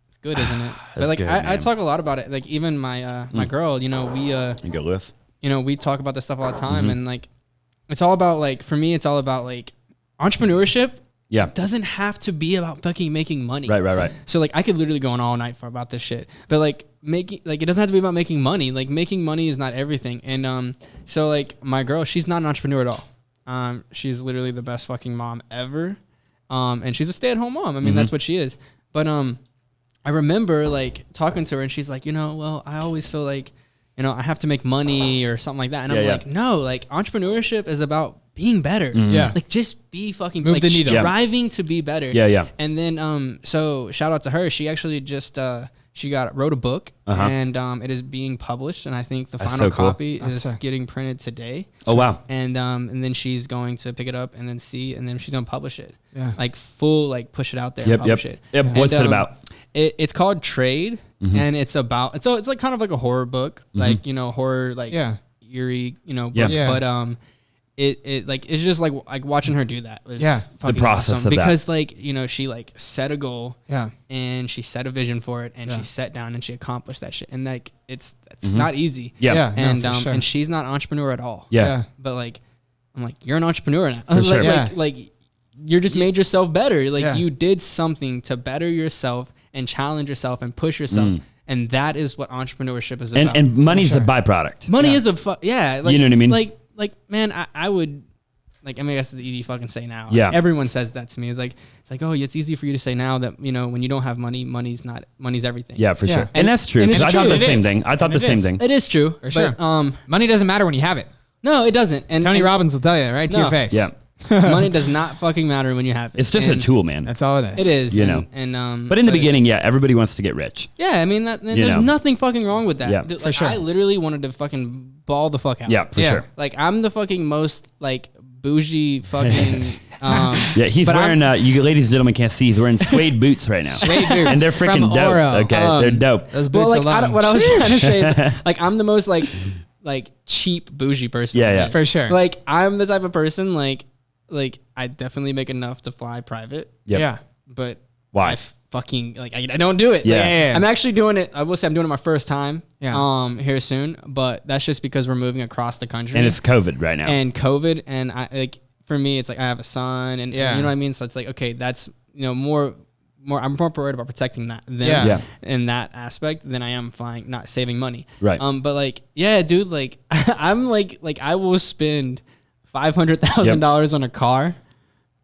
it's good, isn't it? But That's like good, I man. talk a lot about it. Like even my my girl, you know, we You go, Lewis. you know, we talk about this stuff all the Mm-hmm. time, and like it's all about like for me, it's all about like entrepreneurship. Yeah. Doesn't have to be about fucking making money. Right. So like I could literally go on all night for about this shit. But like making like it doesn't have to be about making money. Like making money is not everything. And so like my girl, she's not an entrepreneur at all. She's literally the best fucking mom ever. And she's a stay-at-home mom. I mean, that's what she is. But I remember like talking to her and she's like, you know, well, I always feel like, you know, I have to make money or something like that. And I'm like, no, like entrepreneurship is about being better. Yeah. Like just be fucking Move like the needle. striving to be better. Yeah. And then so shout out to her. She actually just she wrote a book and it is being published, and I think the That's final so cool. copy That's is sick. getting printed today. Oh wow. And then she's going to pick it up and then see, and then she's gonna publish it. Yeah. Like full, like push it out there. Yep. And publish it. Yep. And, What's it about? It's called Trade, and it's about it's like kind of like a horror book, like you know horror like Yeah. eerie, you know. Yeah. Book, Yeah. But it like it's just like watching her do that. Was Yeah. fucking process awesome of that. because like you know she like set a goal Yeah. and she set a vision for it and Yeah. she sat down and she accomplished that shit, and like it's not easy. Yeah. Yeah. And no, for sure. and she's not an entrepreneur at all. Yeah. But like I'm like, you're an entrepreneur now. For sure. Like you just made yourself better. Like Yeah. you did something to better yourself and challenge yourself and push yourself. And that is what entrepreneurship is about. And money's Sure. a byproduct. money Yeah. is a like, You know what I mean? Like man, I would like, I mean, that's the easy fucking say now. Yeah. Everyone says that to me. It's like, oh, it's easy for you to say now that, you know, when you don't have money, money's everything. Yeah, for Yeah. sure. And that's true. and 'cause it's I thought true. the It same is. thing. I thought And the it same is. thing. It is true. For sure. But, Money doesn't matter when you have it. no, it doesn't. And Tony and Robbins will tell you right to No. your face. Yeah. money does not fucking matter when you have it. It's just a And tool, man. That's all it is. It is. You and, know. And But in the beginning, yeah, everybody wants to get rich. yeah, I mean, there's know. nothing fucking wrong with that. Yeah. Dude, For like, sure. I literally wanted to fucking ball the fuck out. Yeah, for Yeah. sure. Like, I'm the fucking most, like, bougie fucking. Yeah, he's but wearing, you ladies and gentlemen can't see, he's wearing suede boots right now. Suede boots And they're from freaking dope. Oro. Okay, they're dope. Those Well, boots like, alone. what I was trying to say is, like, I'm the most, like cheap bougie person. Yeah, yeah. Like, For sure. Like, I'm the type of person, like, I definitely make enough to fly private, Yep. Yeah. but Why? I fucking, like, I don't do it. Yeah. Like, Yeah. I'm actually doing it. I will say I'm doing it my first time. Yeah. Here soon, but that's just because we're moving across the country And it's COVID right now. and COVID, and I like for me, it's like I have a son, and Yeah. you know what I mean. So it's like, okay, that's more. I'm more worried about protecting that them Yeah. in that aspect than I am flying, not saving money. Right. But like, yeah, dude, like I'm like I will spend $500,000 on a car,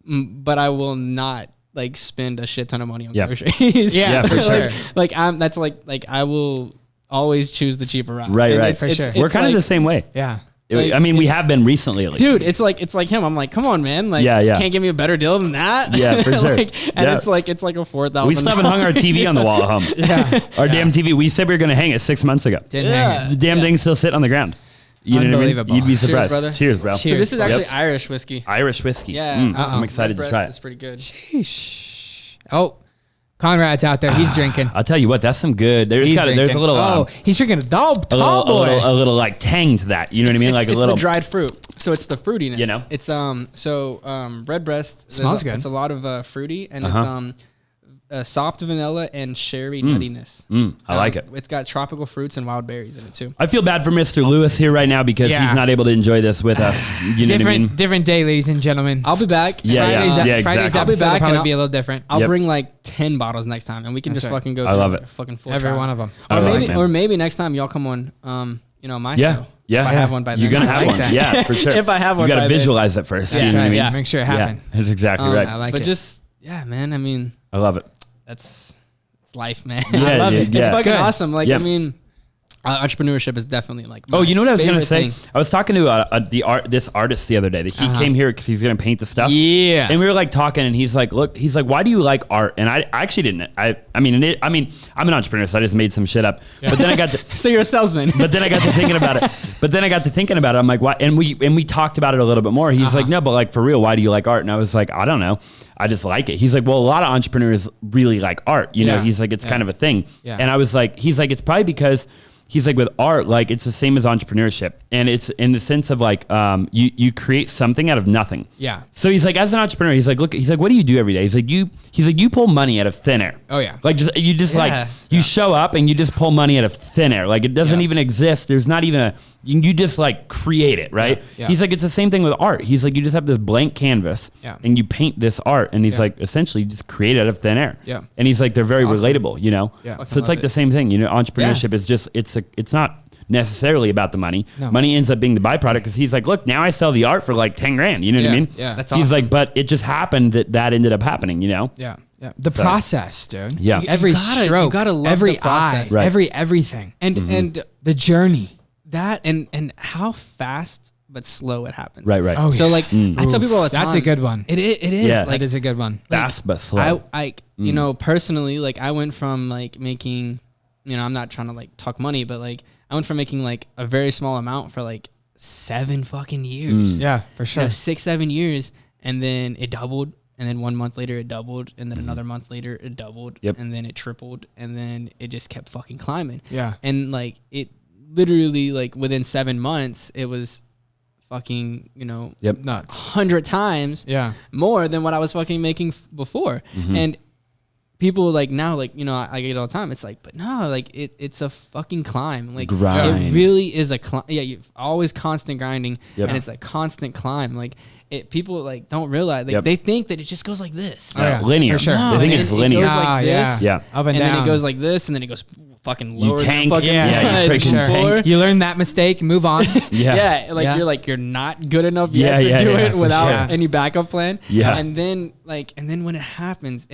but I will not like spend a shit ton of money on Yeah. groceries. Yeah, for Like- sure. Like that's like I will always choose the cheaper route. Right, And right. it's- For it's- sure. We're it's kind of like- the same way. Yeah. Like, I mean, we have been recently at least. Dude, it's like him. I'm like, come on, man. Like, Yeah, yeah. can't give me a better deal than that. Yeah, for sure. and Yeah. it's like a $4,000. We still haven't hung our TV on the wall at home. Yeah. Our damn TV. We said we were going to hang it 6 months ago. Didn't Yeah. hang it. The damn thing's still sitting on the ground. You know what I mean? Unbelievable. You'd be Cheers, surprised. brother. Cheers, bro. So this is actually Yep. Irish whiskey. Irish whiskey. Yeah, I'm excited to Redbreast try it. is pretty good. Sheesh. Oh, Conrad's out there. He's drinking. I'll tell you what, that's some good. There's He's there's a drinking. little, Oh, he's drinking a tall boy. a little like tang to that. You know what I mean? Like it's a little. the dried fruit. So it's the fruitiness. You know? It's redbreast. Smells good. It's a lot of fruity, and Uh-huh. soft vanilla and sherry nuttiness. I like it. It's got tropical fruits and wild berries in it too. I feel bad for Mr. Lewis here right now because he's not able to enjoy this with us. You know what I mean? Different day, ladies and gentlemen. I'll be back. Fridays exactly. episode will probably be a little different. I'll bring like 10 bottles next time, and we can fucking go. I love it. Fucking full Every shot. one of them. Or maybe next time y'all come on. My show. Yeah, if I have one by then. You're gonna have one. that. Yeah, for sure. If I have one, you gotta by then. visualize it first. That's You know what I right. mean? Yeah, make sure it happens. Yeah, that's exactly right. I like but it. just man. I mean, I love it. it's life, man. Yeah, I love it. yeah. It's fucking good. awesome. Like, Yep. I mean, entrepreneurship is definitely like. Oh, you know what I was gonna say? thing. I was talking to this artist the other day. That he came here because he's gonna paint the stuff. Yeah. And we were like talking, and he's like, why do you like art? And I actually didn't. I mean, I'm an entrepreneur, so I just made some shit up. But then I got to. So you're a salesman. But then I got to thinking about it. I'm like, why? And we talked about it a little bit more. He's like, no, but like for real, why do you like art? And I was like, I don't know. I just like it. He's like, well, a lot of entrepreneurs really like art. You know, Yeah. he's like, it's kind of a thing. Yeah. And I was like, he's like, it's probably because he's like with art, like it's the same as entrepreneurship. And it's in the sense of like, you create something out of nothing. Yeah. So he's like, as an entrepreneur, he's like, what do you do every day? He's like, you pull money out of thin air. Oh, yeah. Like you show up and you just pull money out of thin air. Like it doesn't even exist. There's not even you just like create it, right? Yeah. He's like, it's the same thing with art. He's like, you just have this blank canvas and you paint this art. And he's like, essentially you just create it out of thin air. Yeah. And he's like, they're very relatable, you know? Yeah. So it's like the same thing, you know, entrepreneurship is just, it's not necessarily about the money. No. Money ends up being the byproduct because he's like, look, now I sell the art for like 10 grand. You know what I mean? Yeah. That's He's awesome. like, but it just happened that ended up happening, you know? Yeah. Yeah. The process, dude. Yeah. Every stroke, you gotta love every the process. eye, Right. everything. And The journey. that and how fast but slow it happens. Right. Oh, So yeah. like I tell people all the time. That's a good one. It is. Yeah. Like That is a good one. Fast but slow. I you know, personally, like I went from like making, you know, I'm not trying to like talk money, but like I went from making like a very small amount for like 7 fucking years. Yeah, for You sure. know, 6-7 years, and then it doubled, and then 1 month later it doubled, and then another month later it doubled, Yep. and then it tripled, and then it just kept fucking climbing. Yeah. And like it literally like within 7 months it was fucking, you know, Yep. Nuts. 100 times Yeah. more than what I was fucking making before. And people like now, like, you know, I get it all the time. It's like, but no, like it's a fucking climb. Like Grind. it really is a climb. Yeah, you always constant grinding, Yep. and it's a constant climb. Like people like don't realize. Like Yep. they think that it just goes like this. Oh, yeah. Linear. For sure. They think and it's it linear. goes like this. Yeah. Up and, And down. then it goes like this, and then it goes fucking You lower. than tank. fucking Yeah, you it's freaking floor. tank. You learn that mistake, move on. Yeah. Yeah, like Yeah. you're not good enough yet Yeah, to do yeah, it for without sure. any backup plan. Yeah. And then when it happens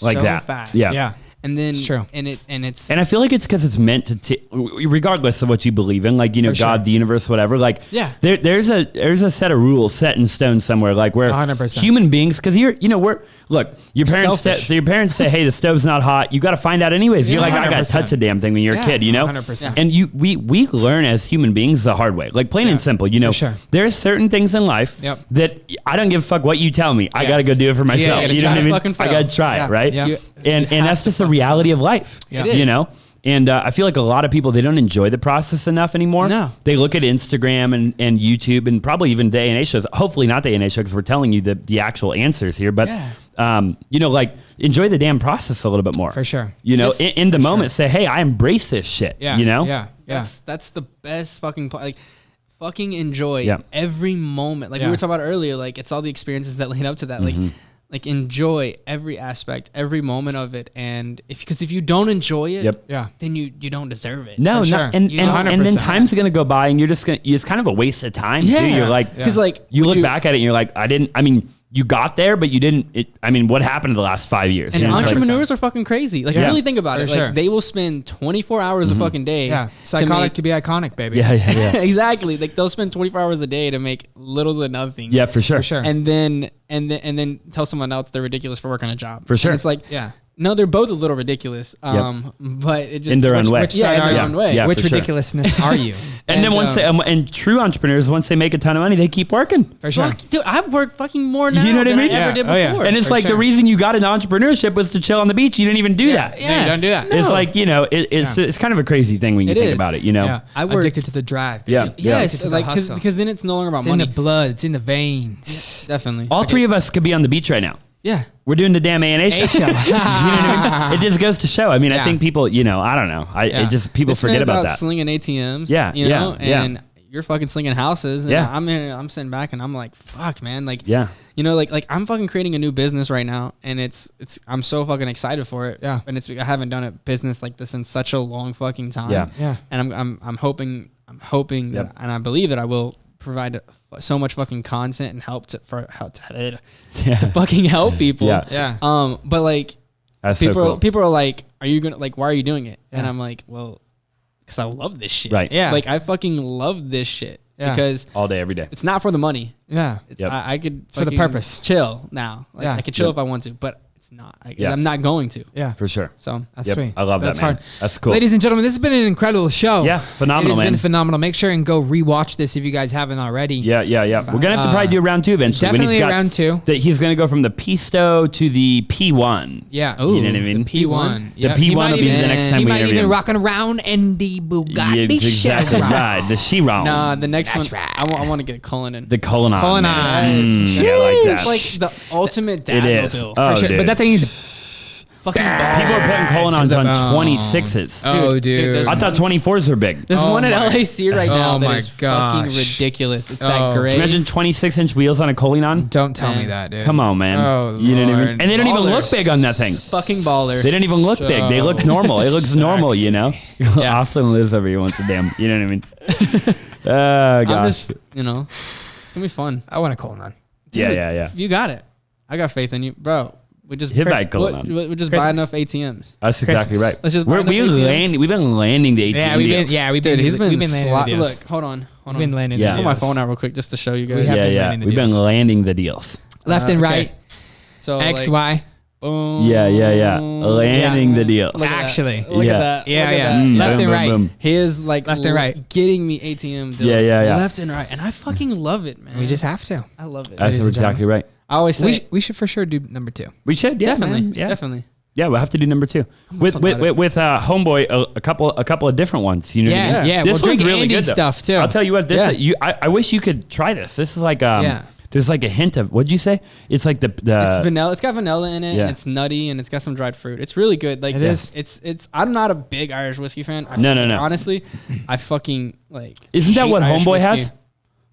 Like so that. fast. Yeah. Yeah. And then It's true. And it's And I feel like it's because it's meant to, regardless of what you believe in, like, you know, For sure. God, the universe, whatever. Like, Yeah. there's a set of rules set in stone somewhere, like where 100%. human beings, because your parents Selfish. your parents say, hey, the stove's not hot. You got to find out anyways. You're like, I got 100%. to touch a damn thing when you're a Yeah, kid, you know? 100%. And we learn as human beings the hard way, like plain and simple. You know, For sure. there's certain things in life Yep. that I don't give a fuck what you tell me. I Yeah. got to go do it for myself. gotta You know try what I it. mean? Fucking I fail. got to try Yeah. it, right? Yeah. And that's just the reality of life. Yeah. It You is. know? And I feel like a lot of people, they don't enjoy the process enough anymore. No. They look at Instagram and YouTube and probably even the A&A shows. Hopefully not the A&A show because we're telling you the actual answers here. But, you know, like enjoy the damn process a little bit more. For sure. You know, Yes, in the moment, say, hey, I embrace this shit. Yeah. You know? Yeah. Yeah. that's the best fucking like fucking enjoy Yeah. every moment. Like we Yeah. were talking about earlier, like it's all the experiences that lead up to that. Mm-hmm. Like enjoy every aspect, every moment of it. And because if you don't enjoy it, Yep. Yeah. then you don't deserve it. No, For sure. and You know, then 100%. time's gonna go by, and it's kind of a waste of time Yeah. too. You're like, because like you would look back at it, and you're like, you got there, but you didn't. What happened in the last 5 years? And You know, it's like- entrepreneurs are fucking crazy. Like Yeah. really think about For it. sure. Like they will spend 24 hours a fucking day. Yeah. to Psychotic make- to be iconic, baby. yeah, yeah, exactly. Like they'll spend 24 hours a day to make little to nothing. yeah, for sure, For sure. And then tell someone else they're ridiculous for working a job. For sure. And it's like, Yeah. no, they're both a little ridiculous. But it just In their own way. Which Yeah, side in are their you? own way. Yeah. Which for sure. ridiculousness are you? And then once and true entrepreneurs, once they make a ton of money, they keep working. For sure. Fuck, dude, I've worked fucking more now You know what I than mean? I ever Yeah. did Oh, yeah. before. And it's For like the sure. reason you got into entrepreneurship was to chill on the beach. You didn't even do that. Yeah, you don't do that. No. It's like, you know, it's kind of a crazy thing when you It think is. about it, you know? Yeah. I worked- Addicted to the drive. Yeah. Baby. Yeah. Addicted yes, to the like hustle. because then it's no longer about It's money. in the blood. It's in the veins. Definitely. All three of us could be on the beach right now. Yeah. We're doing the damn A&A show. show. You know what I mean? It just goes to show. I mean, I Yeah. think people, I don't know. It just people This forget man's about out that. slinging ATMs. Yeah, You know, yeah. and you're fucking slinging houses. And Yeah. I'm sitting back and I'm like, fuck, man. Like, Yeah. you know, like I'm fucking creating a new business right now, and I'm so fucking excited for it. Yeah. And I haven't done a business like this in such a long fucking time. Yeah. Yeah. And I'm hoping Yep. that, and I believe that I will provide so much fucking content and help to fucking help people. Yeah. Yeah. But like That's so cool. people are like, are you gonna, like, why are you doing it? And Yeah. I'm like, well, because I love this shit. Right. Yeah. Like I fucking love this shit Yeah. because All day, every day. it's not for the money. Yeah. It's, Yep. I could It's for the fucking purpose. chill now. Like Yeah. I could chill Yep. if I want to, but it's not. Yeah. I'm not going to. Yeah. For sure. So That's Yep. sweet. I love That's that, man. hard. That's cool. Ladies and gentlemen, this has been an incredible show. Yeah, phenomenal, It has man. been phenomenal. Make sure and go rewatch this if you guys haven't already. Yeah. We're going to have to probably do round 2 eventually. Definitely round 2. He's going to go from the Pisto to the P1. Yeah. You know what I mean? The P1. The P1 will be the next time He we might interview even him. rocking around in the Bugatti Yeah, exactly Chiron. right. The Chiron. Nah, the next That's one. right. I want to get a Cullinan. The Cullinan. Cullinan. man. Yes. Yeah, I like that. It's like the ultimate dad It is. mobile. Oh, For sure. dude. But that thing is Fucking People are putting Cullinans the on bone. 26s. Oh, Dude, dude. there's I thought 24s were big. There's Oh one at my- LAC right now oh that my is fucking gosh. ridiculous. It's Oh. that gray. Imagine 26-inch wheels on a Cullinan. Don't tell me Man. that, dude. Come on, man. Oh, You know what I mean? Lord. And they don't even Baller. look big on that thing. Fucking baller. They don't even look big. They look normal. It looks normal, you know? Yeah. Austin lives over here once a damn. You know what I mean? Oh, I'm gosh. just, it's gonna be fun. I want a Cullinan. Yeah. You got it. I got faith in you, bro. We just Hit back, Cullinan. we just buy Christmas. enough ATMs. That's exactly Christmas. right. Let's just buy enough ATMs. We've been landing the ATM Yeah, we've been. deals. Yeah, we've Dude, been. he's been We've been landing the deals. Look, hold on. We've been landing. Yeah. the Pull my deals. phone out real quick just to show you We guys. have Yeah, been yeah. landing the We've been deals. landing the deals. Left and Okay. right. So X, like, Y. boom. Yeah. Landing the deals. Look at that. Actually. Look Yeah. at that. Yeah, Look at yeah. that. Left boom, and boom, right. boom. He is like Left and right. getting me ATM deals. Yeah. Left and right, and I fucking love it, man. We just have to. I love it. That's Ladies and exactly right. I always say We should for sure do number 2. We should, yeah, definitely, man. Yeah. definitely. Yeah, we'll have to do number 2 with about it. Homeboy. A couple of different ones. You know, what I Yeah, mean? yeah. This We'll one's drink really Andy's good though. stuff, too. I'll tell you what. This Yeah. I wish you could try this. This is like Yeah. There's like a hint of what'd you say? It's like the It's vanilla. It's got vanilla in it, yeah. and it's nutty, and it's got some dried fruit. It's really good. Like It is. It's. I'm not a big Irish whiskey fan. No. Honestly, I fucking like. Isn't that hate what Irish Homeboy whiskey. has?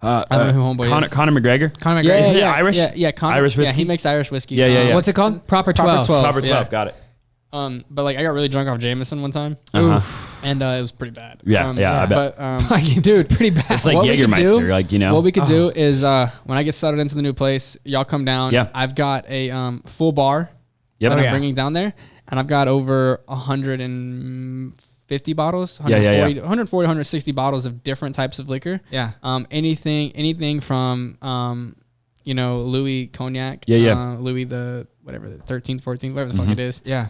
I don't know who Homeboy is. Conor McGregor. Conor Yeah, McGregor. Isn't it yeah, Irish? Yeah, Connor, Irish Yeah, whiskey? he makes Irish whiskey. Yeah. What's it called? Proper 12. Proper 12. Yeah. Got it. But like I got really drunk off Jameson one time, and it was pretty bad. Yeah, I bet. But dude, Pretty bad. It's like what we could do- Jägermeister, like, you know. What we could do is when I get settled into the new place, y'all come down. Yeah. I've got a full bar Yep. that I'm yeah. bringing down there, and I've got over 150 bottles, 140, 160 bottles of different types of liquor. Yeah. Anything from Louis cognac. Yeah. Louis the whatever, the 13th, 14th, whatever the fuck it is. Yeah.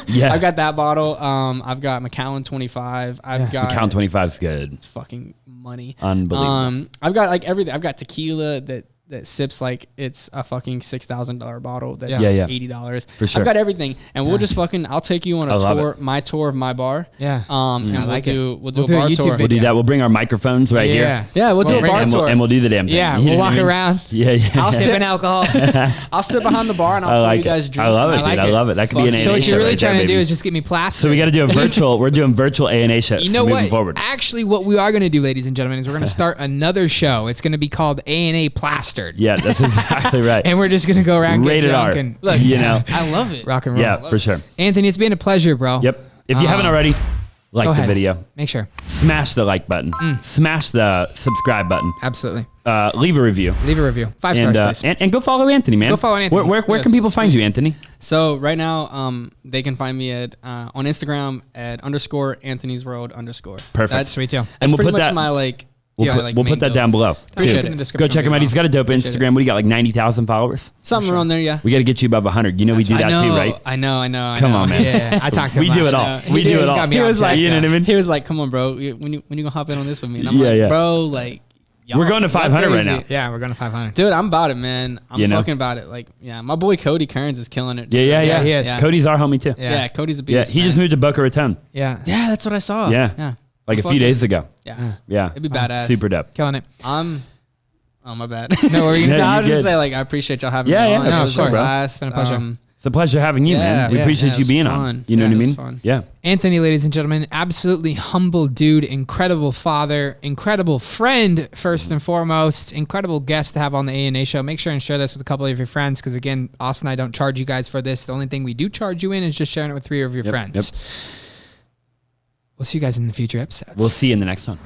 Yeah. I've got that bottle. I've got Macallan 25. I've got Count 25 is good. it's fucking money. Unbelievable. I've got like everything. I've got tequila that sips like it's a fucking $6,000 bottle. That's Yeah. $80 For sure. I've got everything, and we'll just fucking. I'll take you on I a love tour, my tour of my bar. Yeah. And I like it. we'll do We'll a do a bar YouTube tour. We'll do video. that. We'll bring our microphones right Yeah. here. Yeah, we'll do a bar and tour. we'll do the damn thing. Yeah. You know We'll what walk I mean? around. Yeah. I'll sip Sipping alcohol. I'll sit behind the bar and I'll I pour like you guys it. drinks. I love it, and dude. like I it. love it. That could be an Fuck. A&A So what show you're really right there, trying to do baby. is just get me plastered. So we got to do a virtual. We're doing virtual A&A shows. You know moving what? forward. Actually, what we are going to do, ladies and gentlemen, is we're going to start another show. It's going to be called A&A Plastered. Yeah, that's exactly right. And we're just going to go around, get Rated drunk, R. and Look, You know. I love it. rock and roll. Yeah, for sure. Anthony, it's been a pleasure, bro. Yep. If you haven't already, like Go the ahead. video, Make sure. smash the like button, smash the subscribe button, Absolutely. leave a review, Leave a review. 5 and, stars, please. and go follow Anthony, man. Go follow Anthony. Where Yes, can people find you, please. Anthony? So right now, they can find me at on Instagram at _Anthony's World _. Perfect. That's, Sweet, too. And that's we'll pretty put much that. my like. We'll yeah, put, like we'll main put that build. down below. Appreciate too. it in the Go description check him out. He's got a dope Appreciate Instagram. What do you got? Like 90,000 followers. Something around there, yeah. We got to get you above 100. You know we do that I know, too, right? I know. Come on, man. Yeah, I talked to him We do last it all. night. We do it He's all. got me He on was tap. like, you know what I mean? He was like, "Come on, bro. When you gonna hop in on this with me?" And I'm Yeah, like, yeah. "Bro, like, We're going to 500 right now. Yeah, we're going to 500. Dude, I'm about it, man. I'm You know? fucking about it. Like, yeah, my boy Cody Kearns is killing it. Yeah. Yeah, he is. Cody's our homie too. Yeah. Yeah, Cody's a beast. Yeah, he man. just moved to Boca Raton. Yeah. Yeah, that's what I saw. Yeah. yeah. Like a few Fucking- days ago. Yeah, Yeah. it'd be badass. Super dope. Killing it. Oh, my bad. No, were you gonna So say? I was you're just good. say, like, I appreciate y'all having Yeah, me yeah, on. no, It of was a course. blast. It's been a pleasure. It's a pleasure having you, man. We yeah, appreciate it you was being fun. on. You know Yeah, what I it was mean? fun. Yeah. Anthony, ladies and gentlemen, absolutely humble dude, incredible father, incredible friend, first and foremost, incredible guest to have on the A&A show. Make sure and share this with a couple of your friends because, again, Austin and I don't charge you guys for this. The only thing we do charge you in is just sharing it with 3 of your friends. Yep. We'll see you guys in the future episodes. We'll see you in the next one.